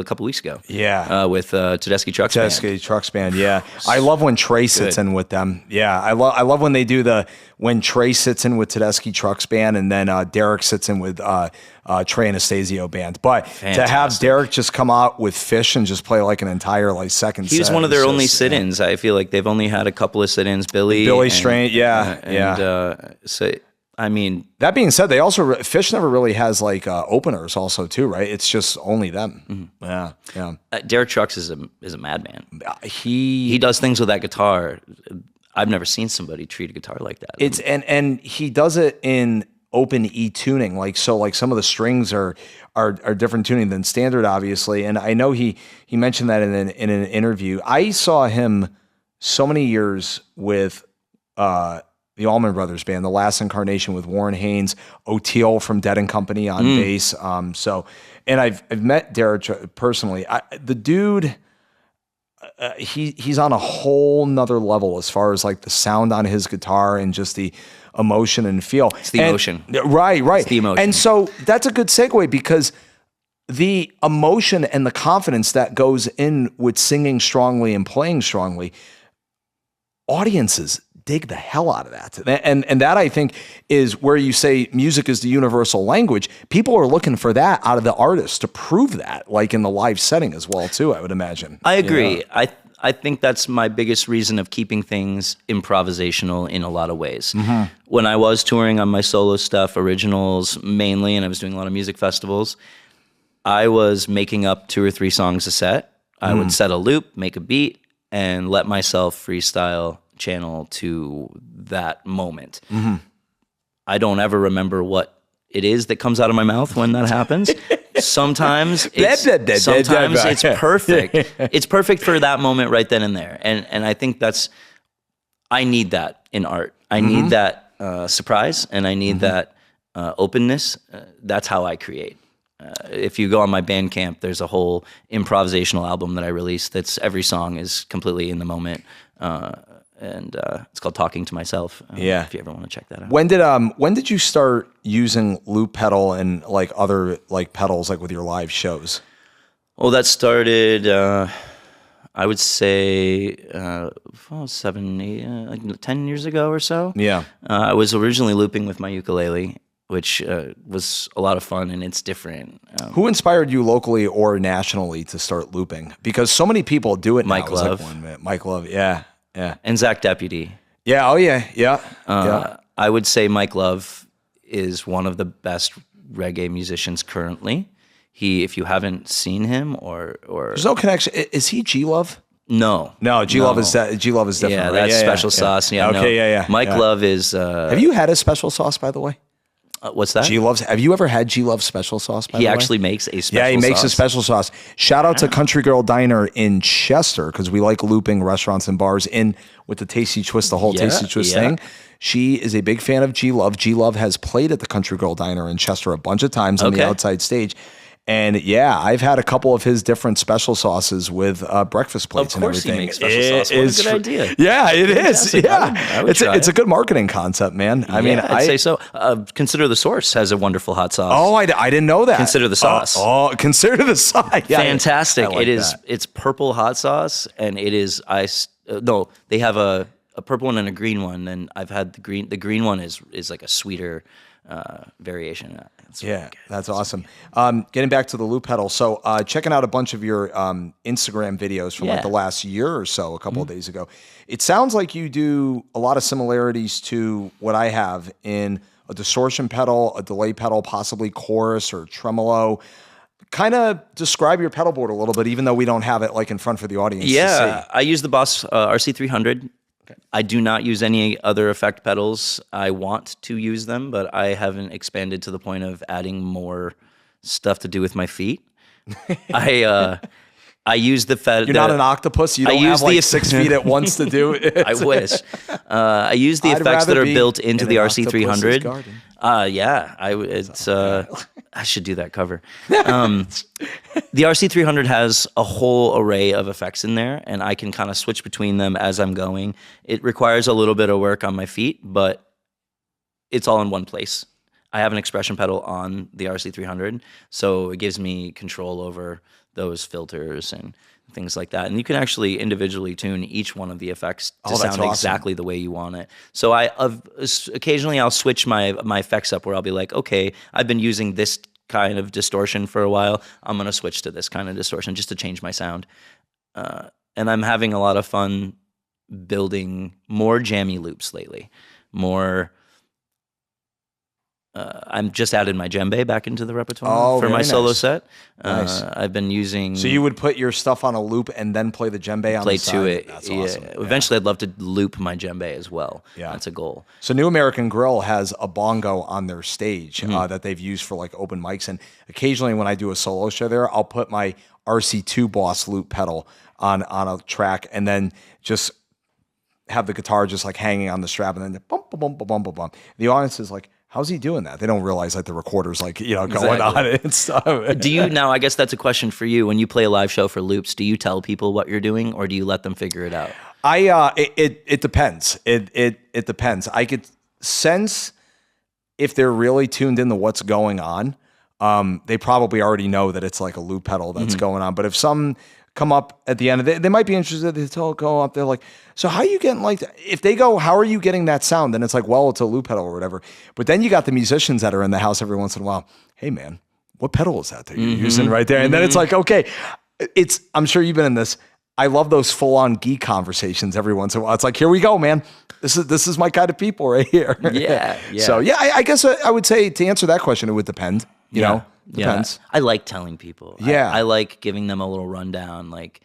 couple weeks ago. Yeah. With Tedeschi Trucks Band. Tedeschi Trucks Band, yeah. I love when Trey sits in with them. Yeah, I love when they do when Trey sits in with Tedeschi Trucks Band, and then Derek sits in with Trey Anastasio Band. But to have Derek just come out with Fish and just play like an entire second set. He was one of their only sit-ins. I feel like they've only had a couple of sit-ins. Billy Strain, so, I mean, that being said, they also Fish never really has openers also too, right? It's just only them. Yeah. Derek Trucks is a madman. He does things with that guitar. I've never seen somebody treat a guitar like that. It's and he does it in open E tuning, some of the strings are different tuning than standard, obviously. And I know he mentioned that in an interview. I saw him so many years with the Allman Brothers Band, the last incarnation with Warren Haynes, O'Teal from Dead and Company on bass. And I've met Derek personally. The dude. He's on a whole nother level as far as the sound on his guitar and just the emotion and feel. It's the emotion. Right. It's the emotion. And so that's a good segue, because the emotion and the confidence that goes in with singing strongly and playing strongly, audiences dig the hell out of that. And that, I think, is where you say music is the universal language. People are looking for that out of the artist to prove that, in the live setting as well, too, I would imagine. I agree. I think that's my biggest reason of keeping things improvisational in a lot of ways. When I was touring on my solo stuff, originals mainly, and I was doing a lot of music festivals, I was making up 2 or 3 songs a set. I would set a loop, make a beat, and let myself freestyle channel to that moment. I don't ever remember what it is that comes out of my mouth when that happens. Sometimes it's perfect. It's perfect for that moment right then and there. And I think I need that in art. I need that surprise and I need that openness. That's how I create. If you go on my Bandcamp, there's a whole improvisational album that I released. That's every song is completely in the moment, and it's called "Talking to Myself." If you ever want to check that out. When did you start using loop pedal and like other like pedals like with your live shows? Well, that started. I would say 7, 8, like 10 years ago or so. Yeah. I was originally looping with my ukulele, which was a lot of fun, and it's different. Who inspired you locally or nationally to start looping? Because so many people do it now. Mike Love. Like 1 minute. Mike Love, yeah. And Zach Deputy. Yeah, oh yeah. I would say Mike Love is one of the best reggae musicians currently. If you haven't seen him or There's no connection. Is he G Love? No, G Love is different. Yeah, right? that's Special Sauce. Yeah, okay, no. yeah. Mike Love is. Have you had a Special Sauce, by the way? What's that? G Love's. Have you ever had G Love's Special Sauce? By He the way? actually makes a special. Yeah, he makes sauce. a special sauce. Shout out to Country Girl Diner in Chester because we like looping restaurants and bars in with the Tasty Twist, the whole Tasty Twist thing. She is a big fan of G Love. G Love has played at the Country Girl Diner in Chester a bunch of times on the outside stage. And yeah, I've had a couple of his different special sauces with breakfast plates and everything. Of course he makes special sauce. What a good idea. Yeah, it is. Fantastic. Yeah. I would try it's it. a good marketing concept, man. I mean, I'd say so. Consider the Source has a wonderful hot sauce. Oh, I didn't know that. Consider the sauce. Consider the sauce. Yeah, Fantastic. I like it is. that. It's purple hot sauce, and it is ice. No, they have a purple one and a green one, and I've had the green. The green one is like a sweeter variation. That's awesome. Getting back to the loop pedal. So checking out a bunch of your Instagram videos from like the last year or so, a couple of days ago. It sounds like you do a lot of similarities to what I have in a distortion pedal, a delay pedal, possibly chorus or tremolo. Kind of describe your pedal board a little bit, even though we don't have it like in front for the audience to see. I use the Boss RC300. I do not use any other effect pedals. I want to use them, but I haven't expanded to the point of adding more stuff to do with my feet. I use the You're not an octopus. You don't have like 6 feet at once to do it. I wish. I use the effects that are built into the RC300. I should do that cover. The RC300 has a whole array of effects in there, and I can kind of switch between them as I'm going. It requires a little bit of work on my feet, but it's all in one place. I have an expression pedal on the RC300, so it gives me control over those filters and things like that. And you can actually individually tune each one of the effects to sound exactly the way you want it. So occasionally I'll switch my effects up where I'll be like, okay, I've been using this kind of distortion for a while. I'm going to switch to this kind of distortion just to change my sound. And I'm having a lot of fun building more jammy loops lately. I'm just added my djembe back into the repertoire for my solo set. Nice. I've been using. So you would put your stuff on a loop and then play the djembe on the side? Play to it. That's awesome. Eventually, I'd love to loop my djembe as well. Yeah. That's a goal. So New American Grill has a bongo on their stage that they've used for like open mics. And occasionally when I do a solo show there, I'll put my RC2 Boss loop pedal on a track and then just have the guitar just like hanging on the strap and then bump, bump, bump, bump, bump. The audience is like, how's he doing that? They don't realize like the recorder's like, going on it and stuff. Do you now? I guess that's a question for you. When you play a live show for loops, do you tell people what you're doing, or do you let them figure it out? It depends. It depends. I could sense if they're really tuned into what's going on. They probably already know that it's like a loop pedal that's going on. But if some come up at the end of it, they might be interested. They go up there like, so how are you getting like that? If they go, how are you getting that sound? Then it's like, well, it's a loop pedal or whatever. But then you got the musicians that are in the house every once in a while. Hey man, what pedal is that you're using right there? And then it's like, okay, I'm sure you've been in this. I love those full on geek conversations every once in a while. It's like, here we go, man. This is my kind of people right here. Yeah. So yeah, I guess I would say to answer that question, it would depend, you know? Depends. Yeah. I like telling people. Yeah. I like giving them a little rundown. Like,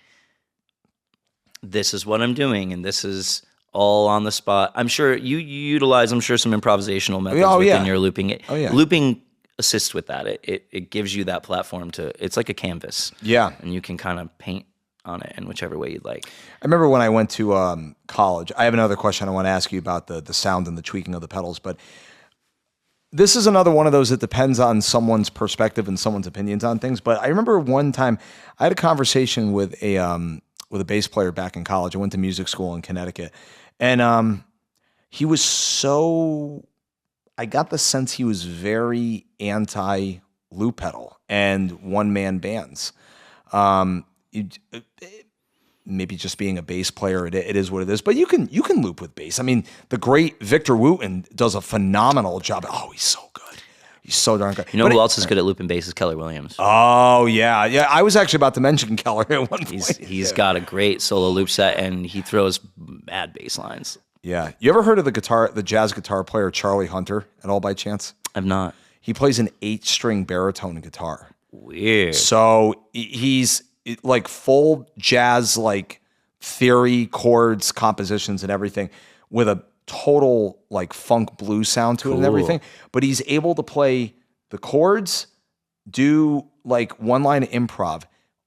this is what I'm doing, and this is all on the spot. I'm sure you utilize, some improvisational methods within your looping. Looping assists with that. It gives you that platform it's like a canvas. Yeah. And you can kind of paint on it in whichever way you'd like. I remember when I went to college. I have another question I want to ask you about the sound and the tweaking of the pedals, but this is another one of those that depends on someone's perspective and someone's opinions on things. But I remember one time I had a conversation with a bass player back in college. I went to music school in Connecticut, and he was so. I got the sense he was very anti loop pedal and one man bands. Maybe just being a bass player, it is what it is. But you can loop with bass. I mean, the great Victor Wooten does a phenomenal job. Oh, he's so good. He's so darn good. You know who else is good at looping bass is Keller Williams. Oh yeah. I was actually about to mention Keller at one point. He's got a great solo loop set, and he throws mad bass lines. Yeah. You ever heard of the jazz guitar player Charlie Hunter at all by chance? I've not. He plays an 8-string baritone guitar. Weird. So he's like full jazz, like theory, chords, compositions, and everything with a total like funk blues sound to it and everything. But he's able to play the chords, do like one line of improv,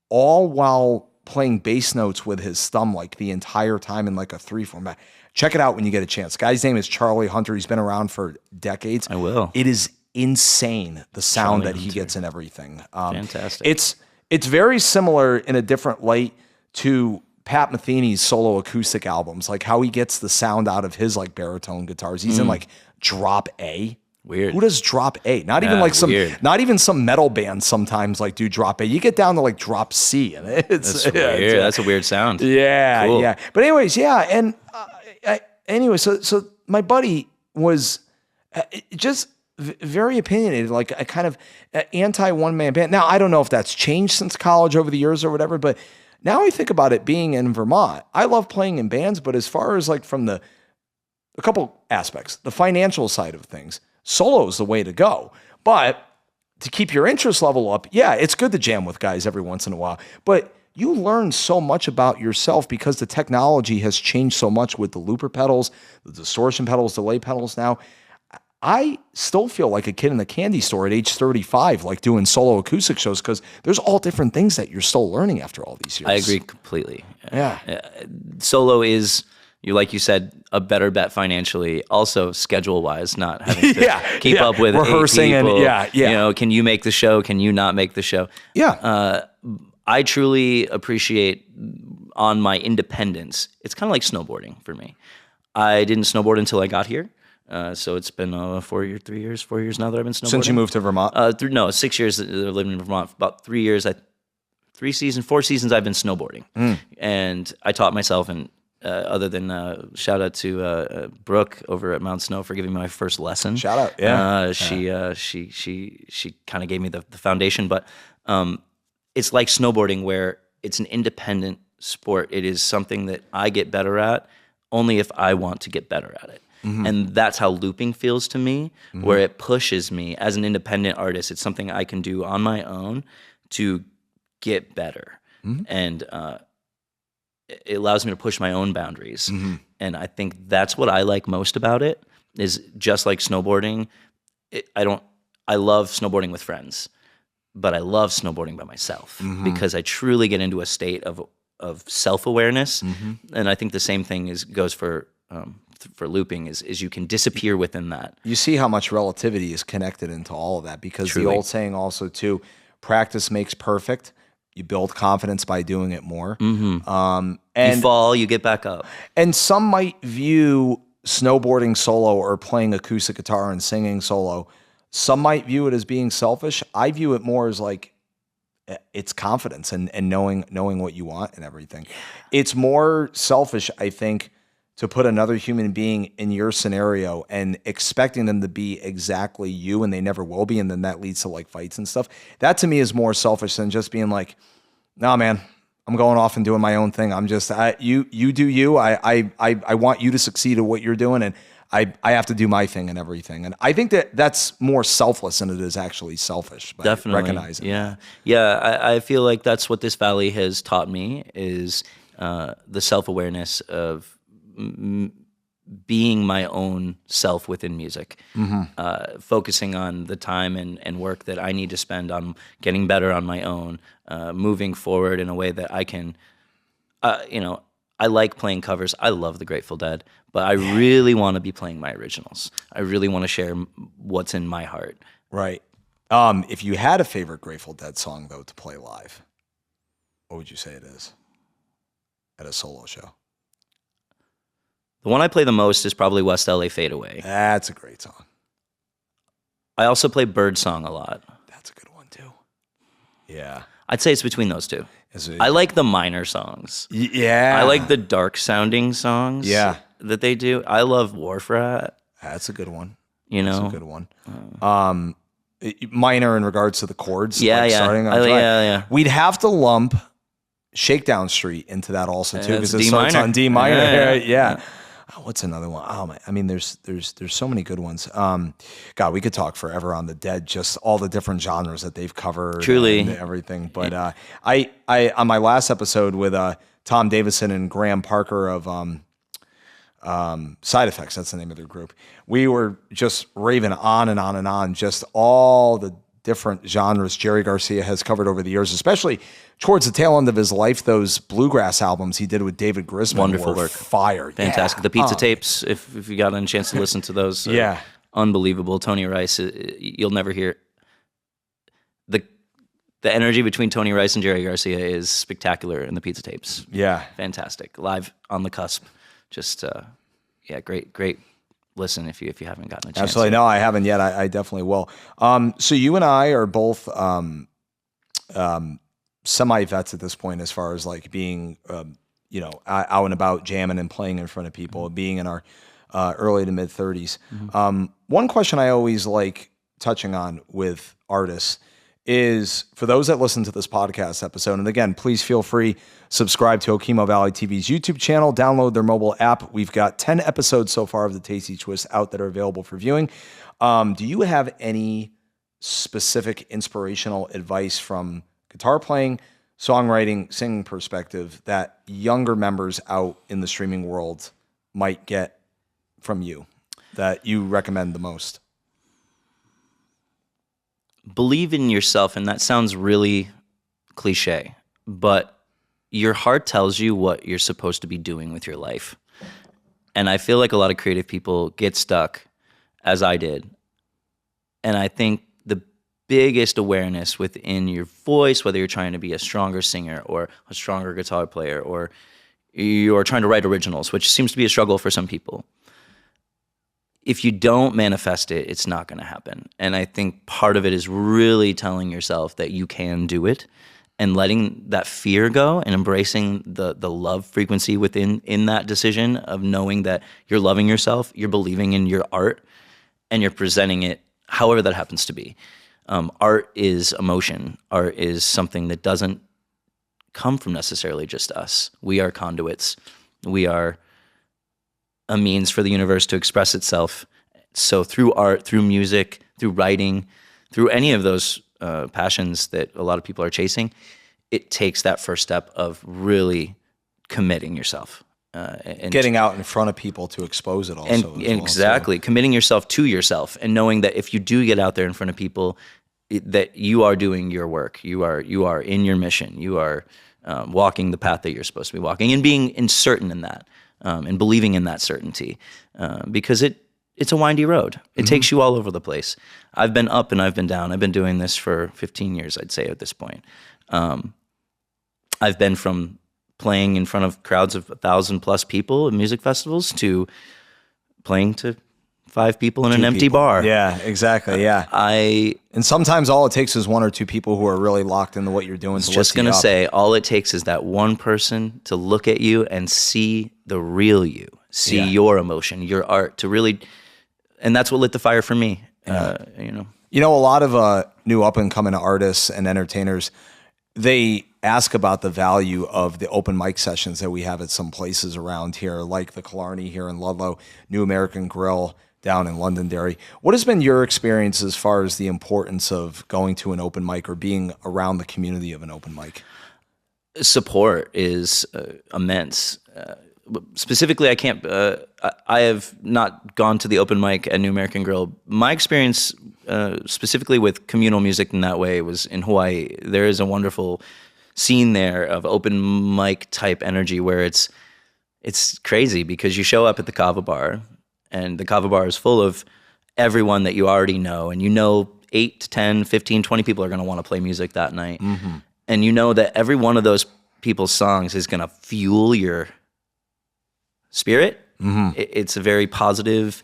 all while playing bass notes with his thumb like the entire time in like a 3/4. Check it out when you get a chance. Guy's name is Charlie Hunter. He's been around for decades. I will. It is insane the sound Charlie that he Hunter. gets in everything. Fantastic. It's very similar in a different light to Pat Metheny's solo acoustic albums, like how he gets the sound out of his like baritone guitars. He's in like drop A. Weird. Who does drop A? Not even like weird. not even some metal bands sometimes like do drop A. You get down to like drop C, and That's weird. That's a weird sound. Yeah, Cool. yeah. But anyways, yeah, and anyway, so my buddy was just very opinionated, like a kind of anti one man band. Now I don't know if that's changed since college over the years or whatever, but now I think about it being in Vermont. I love playing in bands, but as far as like from a couple aspects, the financial side of things, solo is the way to go. But to keep your interest level up, yeah, it's good to jam with guys every once in a while. But you learn so much about yourself because the technology has changed so much with the looper pedals, the distortion pedals, delay pedals now. I still feel like a kid in the candy store at age 35, like doing solo acoustic shows, because there's all different things that you're still learning after all these years. I agree completely. Yeah. Solo is, like you said, a better bet financially. Also, schedule-wise, not having to keep up with rehearsing 8 people. and You know, can you make the show? Can you not make the show? Yeah. I truly appreciate on my independence. It's kind of like snowboarding for me. I didn't snowboard until I got here. So it's been 4 years now that I've been snowboarding. Since you moved to Vermont? 6 years that I've lived in Vermont. About 3 years, 4 seasons I've been snowboarding. And I taught myself, and other than shout out to Brooke over at Mount Snow for giving me my first lesson. Shout out, yeah. She kind of gave me the foundation, but it's like snowboarding where it's an independent sport. It is something that I get better at only if I want to get better at it. Mm-hmm. And that's how looping feels to me, where it pushes me as an independent artist. It's something I can do on my own to get better. And it allows me to push my own boundaries. And I think that's what I like most about it, is just like snowboarding. I love snowboarding with friends, but I love snowboarding by myself because I truly get into a state of self-awareness. And I think the same thing goes for looping is you can disappear within that. You see how much relativity is connected into all of that, because Truly. the old saying also too, practice makes perfect. You build confidence by doing it more. And You fall, you get back up. And some might view snowboarding solo or playing acoustic guitar and singing solo, some might view it as being selfish. I view it more as like it's confidence and knowing what you want and everything. It's more selfish, I think, to put another human being in your scenario and expecting them to be exactly you, and they never will be, and then that leads to like fights and stuff. That to me is more selfish than just being like, "Nah, man, I'm going off and doing my own thing. I'm just you do you. I want you to succeed at what you're doing, and I have to do my thing and everything." And I think that's more selfless than it is actually selfish. By Definitely, recognizing. Yeah. I feel like that's what this valley has taught me is the self-awareness of being my own self within music, focusing on the time and work that I need to spend on getting better on my own, moving forward in a way that I can I like playing covers. I love the Grateful Dead, but I really want to be playing my originals. I really want to share what's in my heart. Right. If you had a favorite Grateful Dead song, though, to play live, what would you say it is at a solo show? The one I play the most is probably West LA Fade Away. That's a great song. I also play Birdsong a lot. That's a good one, too. Yeah. I'd say it's between those two. Is it- I like the minor songs. Yeah. I like the dark sounding songs that they do. I love Wharf Rat. That's a good one. That's a good one. Minor in regards to the chords. Yeah, like yeah. Starting on Yeah. We'd have to lump Shakedown Street into that also too, because it D starts minor. on D minor. Yeah. Yeah. Oh, what's another one? Oh my! I mean, there's so many good ones. God, we could talk forever on the Dead, just all the different genres that they've covered, Truly. and everything. But I on my last episode with Tom Davison and Graham Parker of Side Effects, that's the name of their group. We were just raving on and on and on, just all the different genres Jerry Garcia has covered over the years, especially towards the tail end of his life. Those bluegrass albums he did with David Grisman Wonderful were work. fire. Fantastic. Yeah. The Pizza Tapes, if you got a chance to listen to those, unbelievable. Tony Rice, you'll never hear the energy between Tony Rice and Jerry Garcia is spectacular in the Pizza Tapes. Yeah. Fantastic. Live on the cusp. Just great listen if you haven't gotten a chance. Absolutely. No, I haven't yet. I definitely will. So you and I are both semi-vets at this point, as far as like being, out and about jamming and playing in front of people, being in our early to mid 30s. One question I always like touching on with artists is, for those that listen to this podcast episode, and again, please feel free, subscribe to Okemo Valley TV's YouTube channel, download their mobile app. We've got 10 episodes so far of the Tasty Twist out that are available for viewing. Do you have any specific inspirational advice from guitar playing, songwriting, singing perspective that younger members out in the streaming world might get from you that you recommend the most? Believe in yourself, and that sounds really cliche, but your heart tells you what you're supposed to be doing with your life. And I feel like a lot of creative people get stuck, as I did. And I think the biggest awareness within your voice, whether you're trying to be a stronger singer or a stronger guitar player, or you're trying to write originals, which seems to be a struggle for some people, if you don't manifest it, it's not going to happen. And I think part of it is really telling yourself that you can do it, and letting that fear go and embracing the love frequency in that decision of knowing that you're loving yourself, you're believing in your art, and you're presenting it however that happens to be. Art is emotion. Art is something that doesn't come from necessarily just us. We are conduits. We are a means for the universe to express itself. So through art, through music, through writing, through any of those passions that a lot of people are chasing, it takes that first step of really committing yourself. And getting out in front of people to expose it also. And exactly. Committing yourself to yourself, and knowing that if you do get out there in front of people, that you are doing your work. You are in your mission. You are walking the path that you're supposed to be walking, and being certain in that. And believing in that certainty, because it's a windy road. It takes you all over the place. I've been up and I've been down. I've been doing this for 15 years, I'd say, at this point. I've been from playing in front of crowds of 1,000+ people at music festivals to playing to 5 people in an empty bar. Yeah, exactly. Yeah. And sometimes all it takes is 1 or 2 people who are really locked into what you're doing. I was just going to say, all it takes is that one person to look at you and see the real you, see your emotion, your art, to really, and that's what lit the fire for me. A lot of new up and coming artists and entertainers, they ask about the value of the open mic sessions that we have at some places around here, like the Killarney here in Ludlow, New American Grill down in Londonderry. What has been your experience as far as the importance of going to an open mic or being around the community of an open mic? Support is immense. Specifically, I have not gone to the open mic at New American Grill. My experience specifically with communal music in that way was in Hawaii. There is a wonderful scene there of open mic type energy where it's crazy because you show up at the Kava Bar and the Kava Bar is full of everyone that you already know, and 8 to 10, 15, 20 people are going to want to play music that night. Mm-hmm. And you know that every one of those people's songs is going to fuel your spirit. Mm-hmm. It's a very positive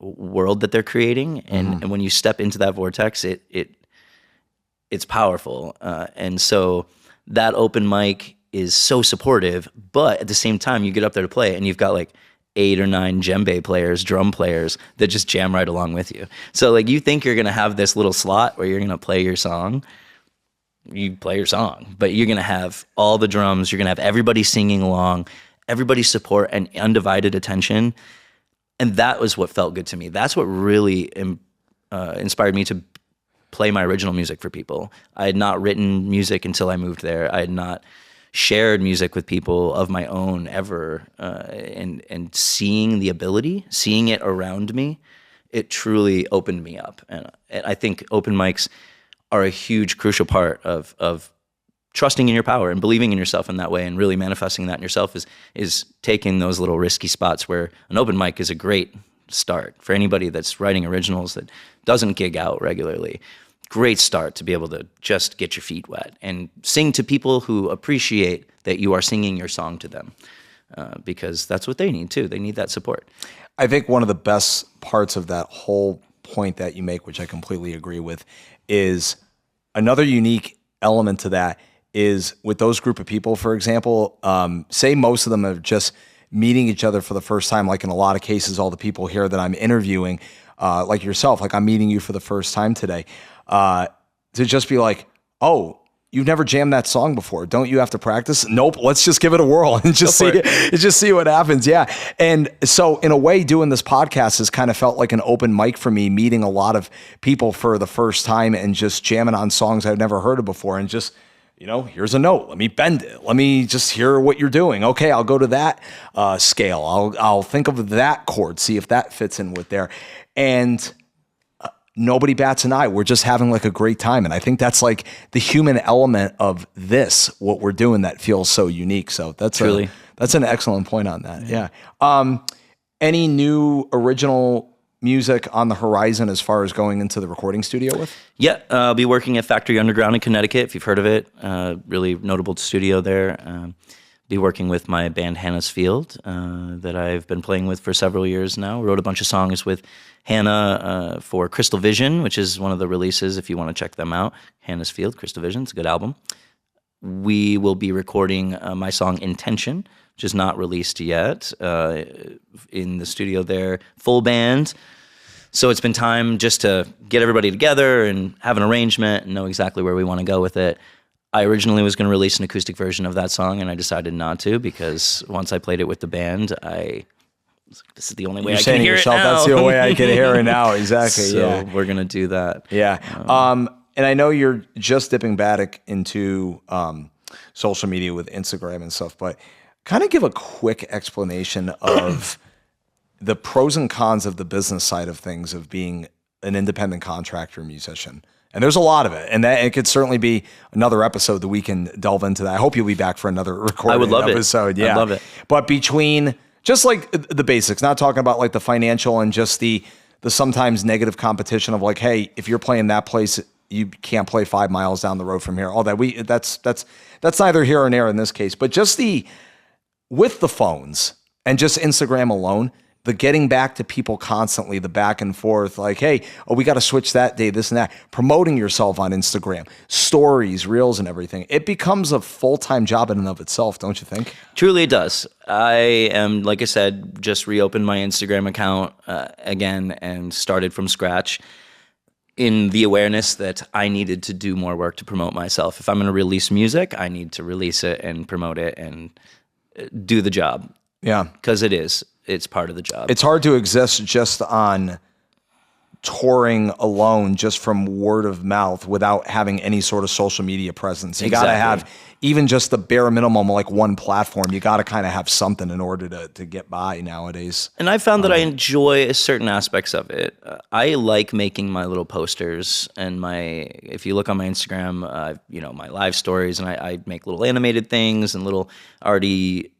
world that they're creating. And when you step into that vortex, it's powerful. And so that open mic is so supportive, but at the same time, you get up there to play and you've got like 8 or 9 djembe players, drum players that just jam right along with you. So like you think you're going to have this little slot where you're going to play your song. You play your song, but you're going to have all the drums. You're going to have everybody singing along, everybody's support and undivided attention. And that was what felt good to me. That's what really inspired me to play my original music for people. I had not written music until I moved there. I had not shared music with people of my own ever, and seeing the ability, seeing it around me, it truly opened me up. And I think open mics are a huge, crucial part of trusting in your power and believing in yourself in that way, and really manifesting that in yourself is taking those little risky spots where an open mic is a great start for anybody that's writing originals that doesn't gig out regularly. Great start to be able to just get your feet wet and sing to people who appreciate that you are singing your song to them, because that's what they need too. They need that support. I think one of the best parts of that whole point that you make, which I completely agree with, is another unique element to that is with those group of people, for example, say most of them are just meeting each other for the first time. Like in a lot of cases, all the people here that I'm interviewing, like yourself, like I'm meeting you for the first time today, to just be like, oh, you've never jammed that song before. Don't you have to practice? Nope. Let's just give it a whirl and just see what happens. Yeah. And so in a way, doing this podcast has kind of felt like an open mic for me, meeting a lot of people for the first time and just jamming on songs I've never heard of before. And just, here's a note. Let me bend it. Let me just hear what you're doing. Okay. I'll go to that scale. I'll think of that chord, see if that fits in with there. And nobody bats an eye. We're just having like a great time. And I think that's like the human element of this, what we're doing that feels so unique. So that's an excellent point on that. Yeah. Any new original music on the horizon as far as going into the recording studio with? Yeah. I'll be working at Factory Underground in Connecticut, if you've heard of it. Really notable studio there. Be working with my band Hannah's Field, that I've been playing with for several years now. Wrote a bunch of songs with Hannah for Crystal Vision, which is one of the releases if you want to check them out. Hannah's Field, Crystal Vision, it's a good album. We will be recording my song Intention, which is not released yet, in the studio there, full band. So it's been time just to get everybody together and have an arrangement and know exactly where we want to go with it. I originally was going to release an acoustic version of that song, and I decided not to because once I played it with the band, this is the only way I can hear it now. That's the only way I can hear it now. Exactly. So we're going to do that. Yeah. And I know you're just dipping back into social media with Instagram and stuff, but kind of give a quick explanation of the pros and cons of the business side of things of being an independent contractor musician. And there's a lot of it. And it could certainly be another episode that we can delve into that. I hope you'll be back for another recording I would love episode. It. Yeah. I'd love it. But between just like the basics, not talking about like the financial and just the sometimes negative competition of like, hey, if you're playing that place, you can't play 5 miles down the road from here. All that that's neither here nor there in this case. But just with the phones and just Instagram alone, the getting back to people constantly, the back and forth, like, hey, we got to switch that day, this and that, promoting yourself on Instagram, stories, reels and everything. It becomes a full-time job in and of itself, don't you think? Truly it does. I am, like I said, just reopened my Instagram account again and started from scratch in the awareness that I needed to do more work to promote myself. If I'm going to release music, I need to release it and promote it and do the job. Yeah. Because it's part of the job. It's hard to exist just on touring alone just from word of mouth without having any sort of social media presence. You got to have even just the bare minimum, like one platform. You got to kind of have something in order to get by nowadays. And I found that I enjoy certain aspects of it. I like making my little posters and if you look on my Instagram, my live stories, and I make little animated things and little already,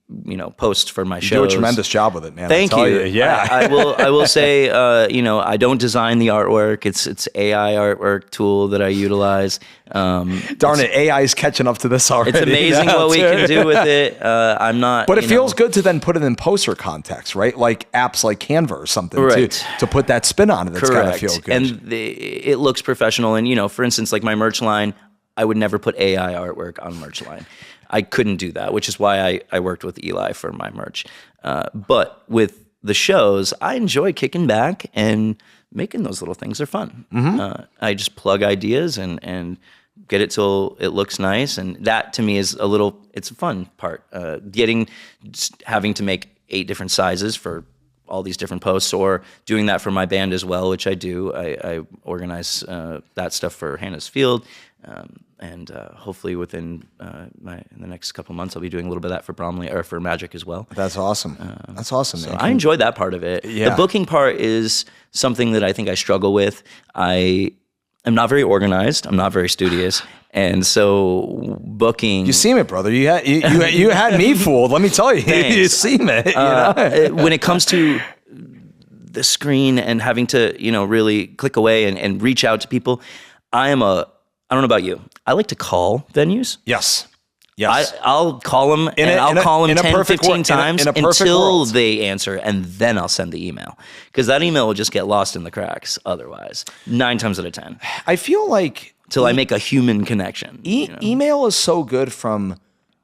posts for my shows. You do a tremendous job with it, man. Thank you. Yeah. I will say, I don't design the artwork. It's AI artwork tool that I utilize. Darn it, AI is catching up to this already. It's amazing what we can do with it. I'm not. But it feels good to then put it in poster context, right? Like apps like Canva or something, right, to put that spin on it. It's got to feel good. And it looks professional. And, for instance, like my merch line, I would never put AI artwork on merch line. I couldn't do that, which is why I worked with Eli for my merch. But with the shows, I enjoy kicking back and making those little things are fun. I just plug ideas and get it till it looks nice. And that to me is it's a fun part. Having to make 8 different sizes for all these different posts, or doing that for my band as well, which I do. I organize that stuff for Hannah's Field. And hopefully within in the next couple months, I'll be doing a little bit of that for Bromley or for Magic as well. That's awesome. That's awesome, man. So I enjoy that part of it. Yeah. The booking part is something that I think I struggle with. I am not very organized. I'm not very studious. And so booking... You seem it, brother. You had me fooled. Let me tell you. You seem it. When it comes to the screen and having to, really click away and reach out to people, I don't know about you. I like to call venues. Yes. I'll call them, I'll call them 10, 15 times until they answer, and then I'll send the email. Because that email will just get lost in the cracks otherwise, 9 times out of 10. I feel like... Till I make a human connection. Email is so good from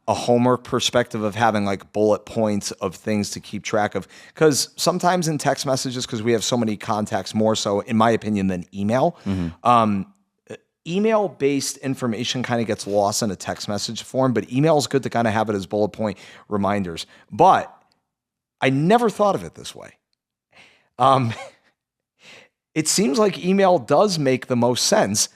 a homework perspective of having like bullet points of things to keep track of. Because sometimes in text messages, because we have so many contacts, more so, in my opinion, than email, email-based information kind of gets lost in a text message form, but email is good to kind of have it as bullet point reminders. But I never thought of it this way. It seems like email does make the most sense.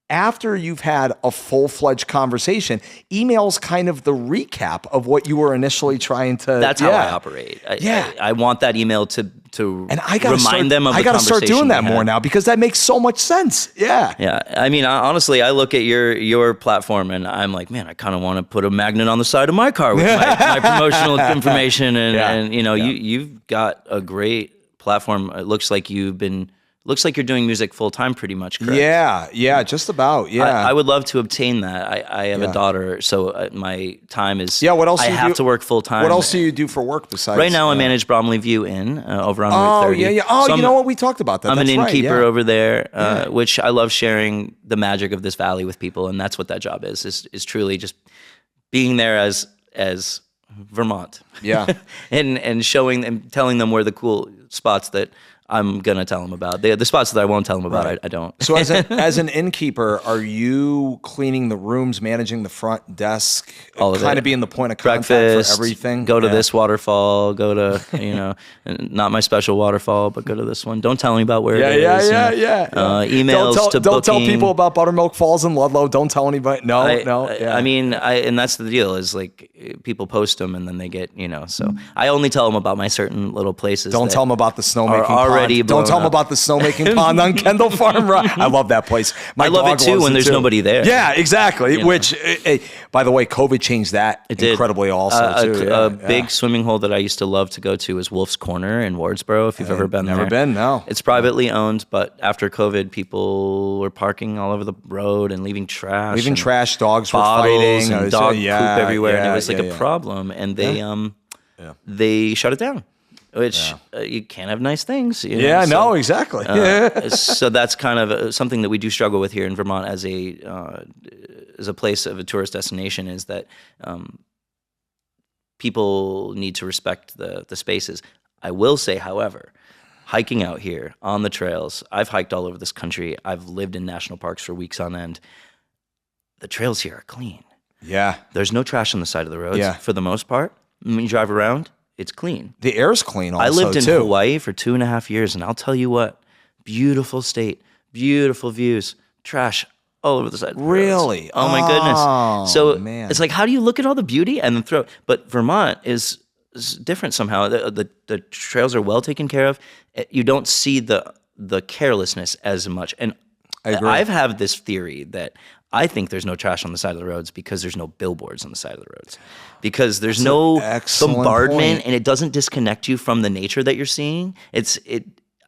After you've had a full-fledged conversation, email's kind of the recap of what you were initially trying to... That's how I operate. I want that email to and I gotta remind them of the conversation. I got to start doing that more now because that makes so much sense. Yeah. Yeah. I mean, honestly, I look at your platform and I'm like, man, I kind of want to put a magnet on the side of my car with my promotional information. And you've got a great platform. It looks like you're doing music full time, pretty much, correct? Yeah, just about. Yeah, I would love to obtain that. I have a daughter, so my time is. Yeah, what else? I have to work full time. What else do you do for work besides? Right now, I manage Bromley View Inn over on Route 30. Yeah. Oh, so you know what? We talked about that. I'm an innkeeper over there, which I love sharing the magic of this valley with people, and that's what that job is truly just being there as Vermont. Yeah, and showing and telling them where the cool spots that I'm going to tell them about. The spots that I won't tell them about, I don't. So as an innkeeper, are you cleaning the rooms, managing the front desk, all of kind it. of being the point of contact Breakfast, for everything? Go to this waterfall, go to, not my special waterfall, but go to this one. Don't tell me about where it is. Yeah. Emails to don't tell booking. people about Buttermilk Falls in Ludlow. Don't tell anybody. No. I mean, and that's the deal is like people post them and then they get, so I only tell them about my certain little places. Don't tell them about the snowmaking pond. Don't tell them about the snowmaking pond on Kendall Farm. I love that place. I love it too when there's nobody there. Yeah, exactly. Which, by the way, COVID changed that incredibly also too. A big swimming hole that I used to love to go to is Wolf's Corner in Wardsboro, if you've ever been there. Never been, no. It's privately owned, but after COVID, people were parking all over the road and leaving trash. Dogs were fighting. And dog poop everywhere, and it was like a problem. And they shut it down. Which you can't have nice things. Exactly. So that's kind of something that we do struggle with here in Vermont as a place of a tourist destination is that people need to respect the spaces. I will say, however, hiking out here on the trails, I've hiked all over this country. I've lived in national parks for weeks on end. The trails here are clean. Yeah. There's no trash on the side of the roads for the most part. When you drive around, it's clean. The air's clean also, I lived in Hawaii for 2.5 years, and I'll tell you what, beautiful state, beautiful views, trash all over the side. Of the roads. Really? Oh my goodness. So man. it's like, how do you look at all the beauty and then throw? But Vermont is different somehow. The trails are well taken care of. You don't see the carelessness as much. And I agree. I've had this theory that I think there's no trash on the side of the roads because there's no billboards on the side of the roads. Because there's no excellent bombardment, point. and it doesn't disconnect you from the nature that you're seeing.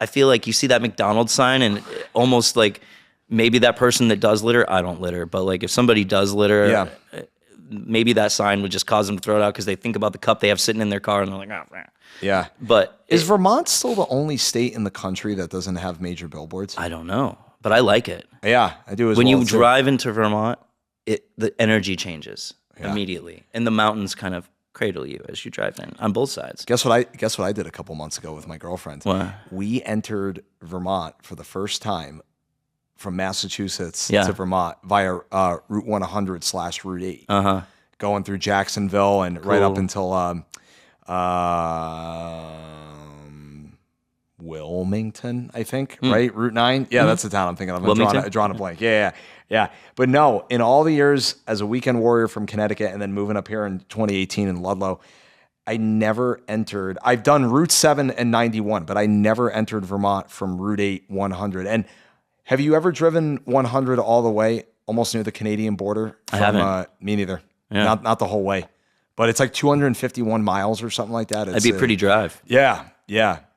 I feel like you see that McDonald's sign and almost like maybe that person that does litter, I don't litter, but like if somebody does litter, maybe that sign would just cause them to throw it out because they think about the cup they have sitting in their car and they're like, oh, man. Yeah. But Is Vermont still the only state in the country that doesn't have major billboards? I don't know, but I like it. Yeah, I do as When well. you too. drive into Vermont, the energy changes immediately, and the mountains kind of cradle you as you drive in on both sides. Guess what I did a couple months ago with my girlfriend? What? We entered Vermont for the first time from Massachusetts Yeah. to Vermont via Route 100/Route 8. Uh-huh. Going through Jacksonville and right up Cool. until Wilmington, I think, right? Route 9. Yeah, that's the town I'm thinking of. Wilmington? Drawing a blank. Yeah. But no, in all the years as a weekend warrior from Connecticut and then moving up here in 2018 in Ludlow, I never entered. I've done Route 7 and 91, but I never entered Vermont from Route 8, 100. And have you ever driven 100 all the way, almost near the Canadian border? I haven't. Me neither. Yeah. Not the whole way. But it's like 251 miles or something like that. That'd be a pretty drive. Yeah.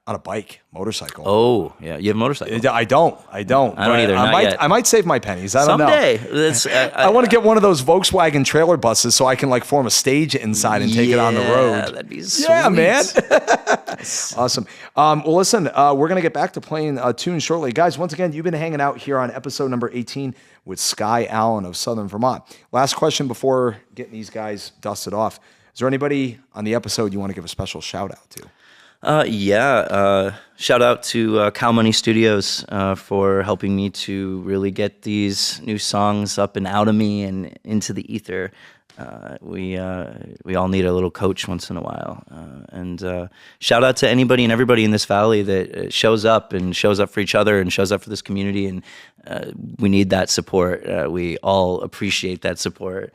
On a bike, motorcycle. Oh, yeah. You have a motorcycle. I don't. I don't But either, not yet. I might save my pennies. I don't Someday. know. I want to get one of those Volkswagen trailer buses so I can like form a stage inside and take it on the road. That'd be sweet. Yeah, man. Awesome. Well, listen, we're going to get back to playing tunes shortly. Guys, once again, you've been hanging out here on episode number 18 with Sky Allen of Southern Vermont. Last question before getting these guys dusted off. Is there anybody on the episode you want to give a special shout out to? Shout out to Cow Money Studios for helping me to really get these new songs up and out of me and into the ether. We all need a little coach once in a while. And shout out to anybody and everybody in this valley that shows up for each other and shows up for this community. And we need that support. We all appreciate that support.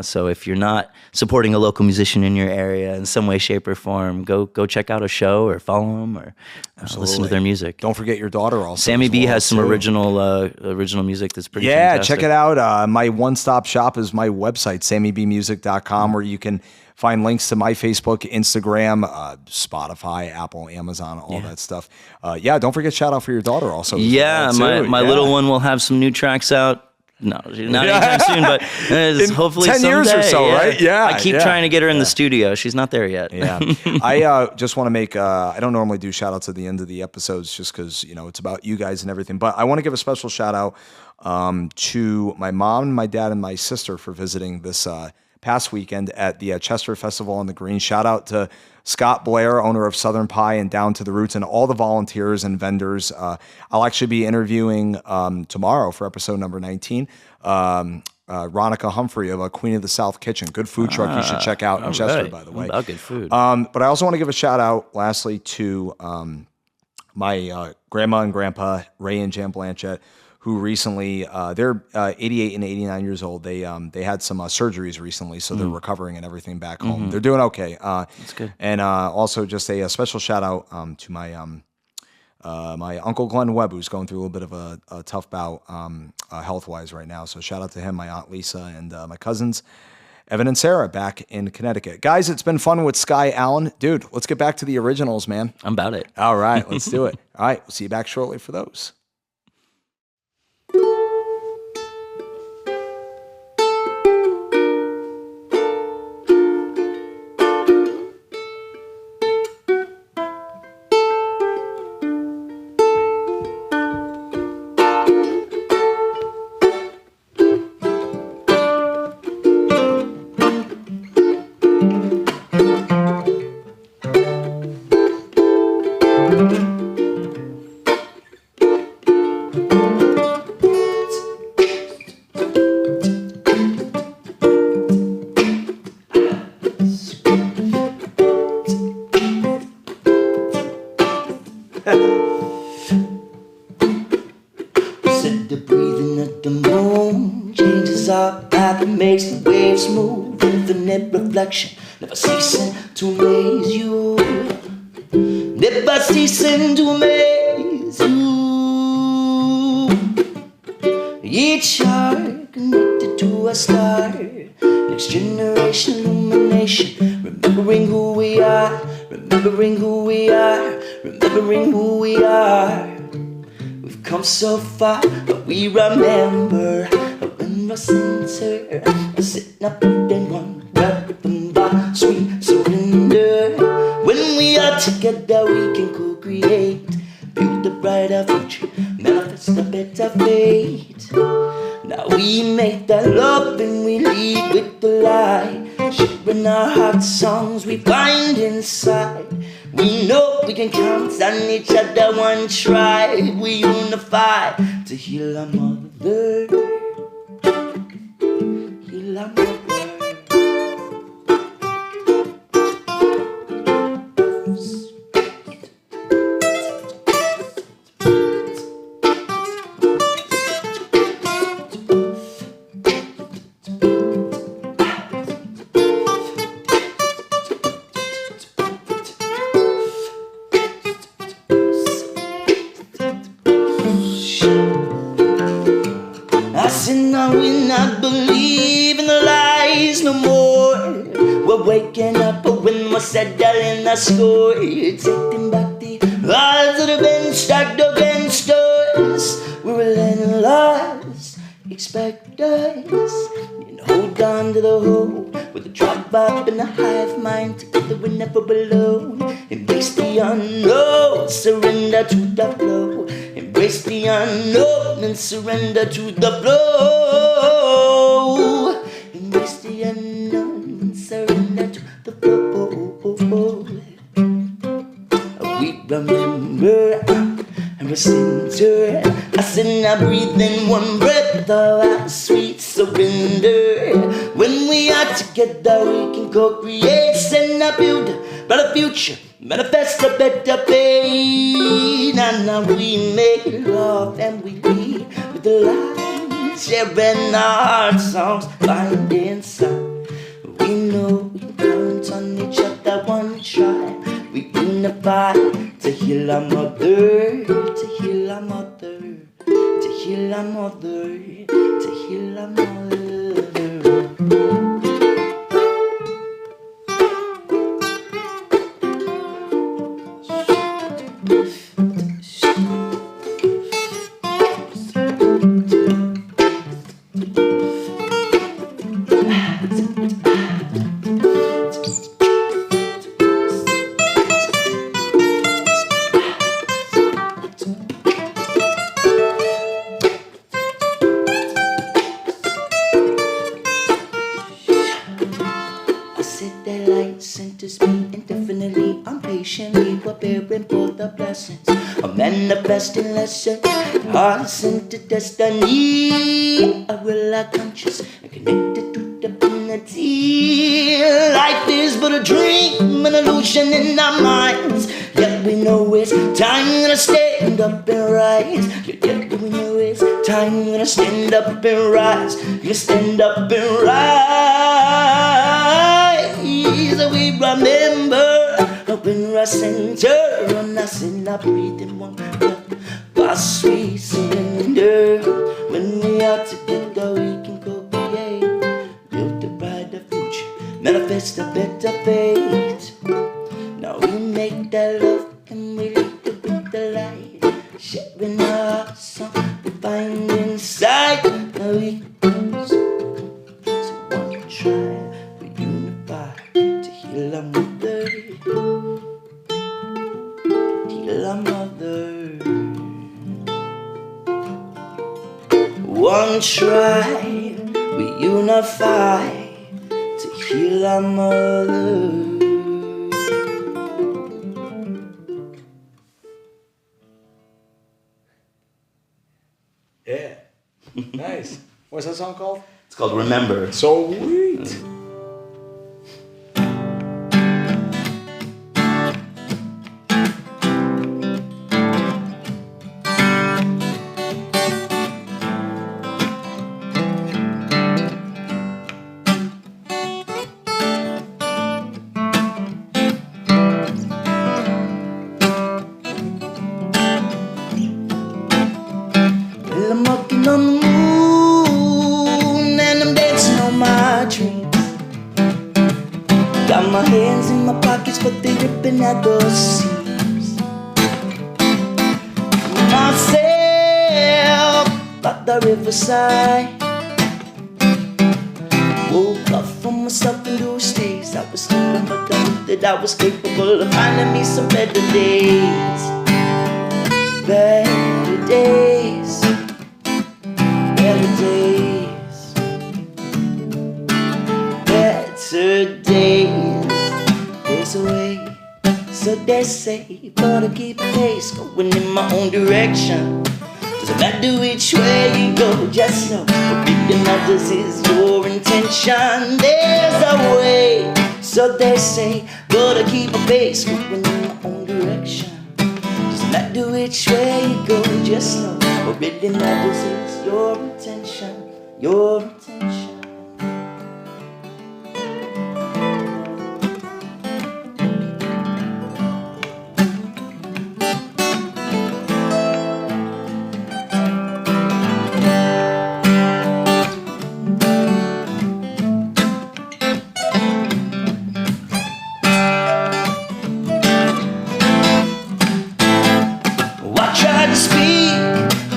So if you're not supporting a local musician in your area in some way, shape, or form, go check out a show or follow them or listen to their music. Don't forget your daughter also. Sammy as B well, has some too. original music that's pretty Yeah, fantastic. check it out. My one-stop shop is my website, sammybmusic.com, where you can find links to my Facebook, Instagram, Spotify, Apple, Amazon, all that stuff. Don't forget shout out for your daughter also. Yeah, as well, too. my little one will have some new tracks out. No, not anytime soon, but hopefully 10 years or someday, so, right? Yeah, I keep trying to get her in the studio. She's not there yet. Yeah. I just want to make, I don't normally do shout outs at the end of the episodes just because, it's about you guys and everything. But I want to give a special shout out to my mom, my dad, and my sister for visiting this past weekend at the Chester Festival on the Green. Shout out to Scott Blair, owner of Southern Pie and Down to the Roots, and all the volunteers and vendors. I'll actually be interviewing tomorrow for episode number 19. Ronica Humphrey of Queen of the South Kitchen. Good food truck you should check out in Chester, right. by the way. About good food. But I also want to give a shout out, lastly, to my grandma and grandpa, Ray and Jan Blanchette, who recently, they're 88 and 89 years old. They had some surgeries recently, so they're recovering and everything back home. They're doing okay. That's good. And also just a special shout out to my my Uncle Glenn Webb, who's going through a little bit of a tough bout health-wise right now. So shout out to him, my Aunt Lisa, and my cousins, Evan and Sarah, back in Connecticut. Guys, it's been fun with Sky Allen. Dude, let's get back to the originals, man. I'm about it. All right, let's do it. All right, we'll see you back shortly for those. infinite reflection, never ceasing to amaze you, never ceasing to amaze you. Each heart connected to a star, next generation illumination, remembering who we are, remembering who we are, remembering who we are. We've come so far, but we remember when we're center, sitting up in one breath and by sweet surrender. When we are together, we can co-create, build a brighter future, manifest a better fate. Now we make that love and we lead with the light, sharing our heart songs we find inside. We know we can count on each other, one tribe. We unify to heal our mother, heal our mother. I said now we not believe in the lies no more. We're waking up when we're settling the score, taking back the odds that have been stacked against us. We're relentless, expect us. And hold on to the hope with a drop up and a hive mind. Together we're never alone. Embrace the unknown, surrender to the flow. Embrace the unknown and surrender to the flow. Embrace the unknown and surrender to the flow. We remember and we're center. I said now breathe in one breath of our sweet surrender. When we are together, we can co-create, send a build a better future, manifest a better fate. And now we make love and we lead with the light, sharing our heart songs, find inside. We know we can count on each other, one try. We unify to heal our mother, to heal our mother, to heal our mother, to heal our mother. That light centers me indefinitely. I'm patiently preparing for the blessings. I'm manifesting lessons, heart centered destiny. I will I conscious and connected to divinity. Life is but a dream, an illusion in our minds. Yet we know it's time to stand up and rise. Yet we know it's time to stand up and rise. You stand up and rise. We remember when we're center, and I sing, I breathe in one breath. Our sweet surrender. When we are together, we can co-create, build a brighter future, manifest a better fate. Now we make that love and we lead it with the light, sharing our song we find inside. Now we so one try, we unify to heal our mother, heal our mother. One try, we unify to heal our mother. Yeah. Nice. What's that song called? It's called Remember. Sweet. ripping at the seams. Myself by the riverside, woke up from myself into a state. I was stupid, but I knew that I was capable of finding me some better days. Better days. Better days. Better days. There's a way, so they say, but I keep pace, going in my own direction. Doesn't matter which way you go, just know what really matters is your intention. There's a way, so they say, but I keep a pace, going in my own direction. Doesn't matter which way you go, just know what really matters is your intention, your intention.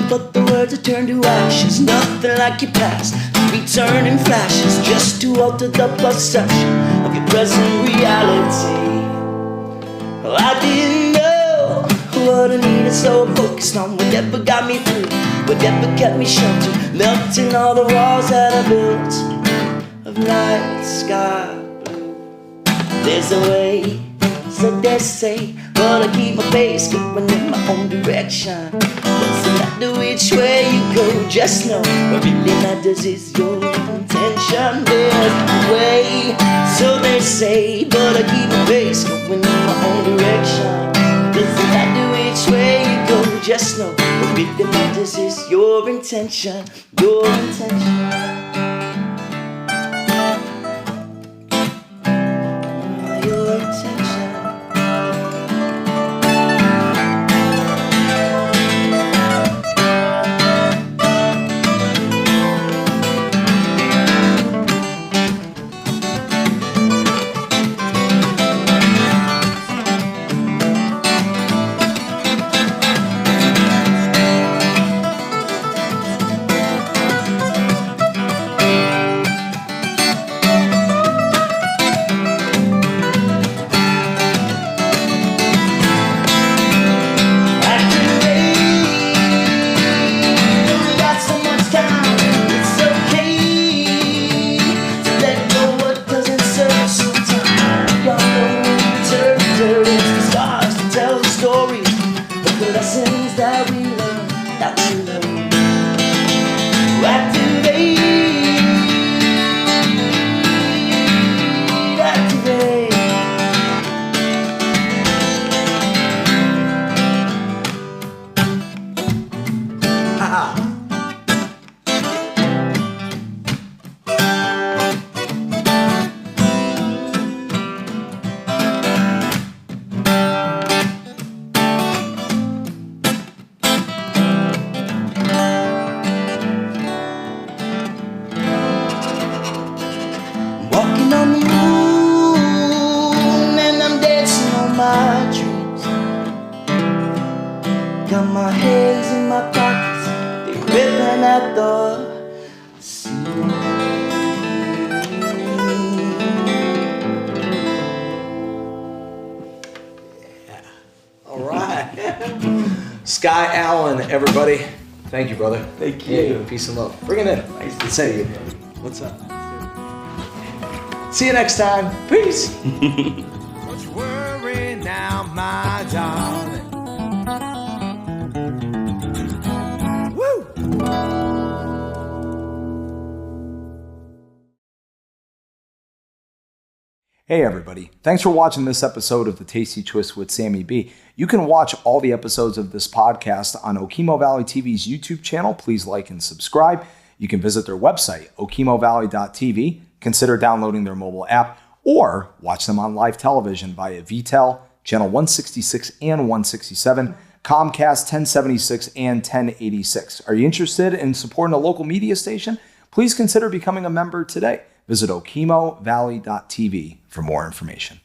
But the words are turned to ashes, nothing like your past. Returning flashes just to alter the perception of your present reality. Well, I didn't know what I needed, so focused on whatever got me through, whatever kept me sheltered, melting all the walls that I built of night sky blue. There's a way, so they say, but I keep my pace, going in my own direction. Doesn't matter which way you go, just know what really matters is your intention. There's a way, so they say, but I keep my pace, going in my own direction. Doesn't matter which way you go, just know what really matters is your intention, your intention. Your intention. Lessons that we learn, that we learn. Activate, activate. Ha-ha. Walking on the moon and I'm dancing on my dreams. Got my hands in my pockets, they ripping at the seams. Yeah. All right. Sky Allen, everybody. Thank you, brother. Thank you. Yeah, peace and love. Bring it in. Nice to see you. What's up? See you next time. Peace. Don't you worry now, my darling. Woo! Hey everybody, thanks for watching this episode of The Tasty Twist with Sammy B. You can watch all the episodes of this podcast on Okemo Valley TV's YouTube channel. Please like and subscribe. You can visit their website, okemovalley.tv, consider downloading their mobile app, or watch them on live television via VTEL, channel 166 and 167, Comcast 1076 and 1086. Are you interested in supporting a local media station? Please consider becoming a member today. Visit okemovalley.tv for more information.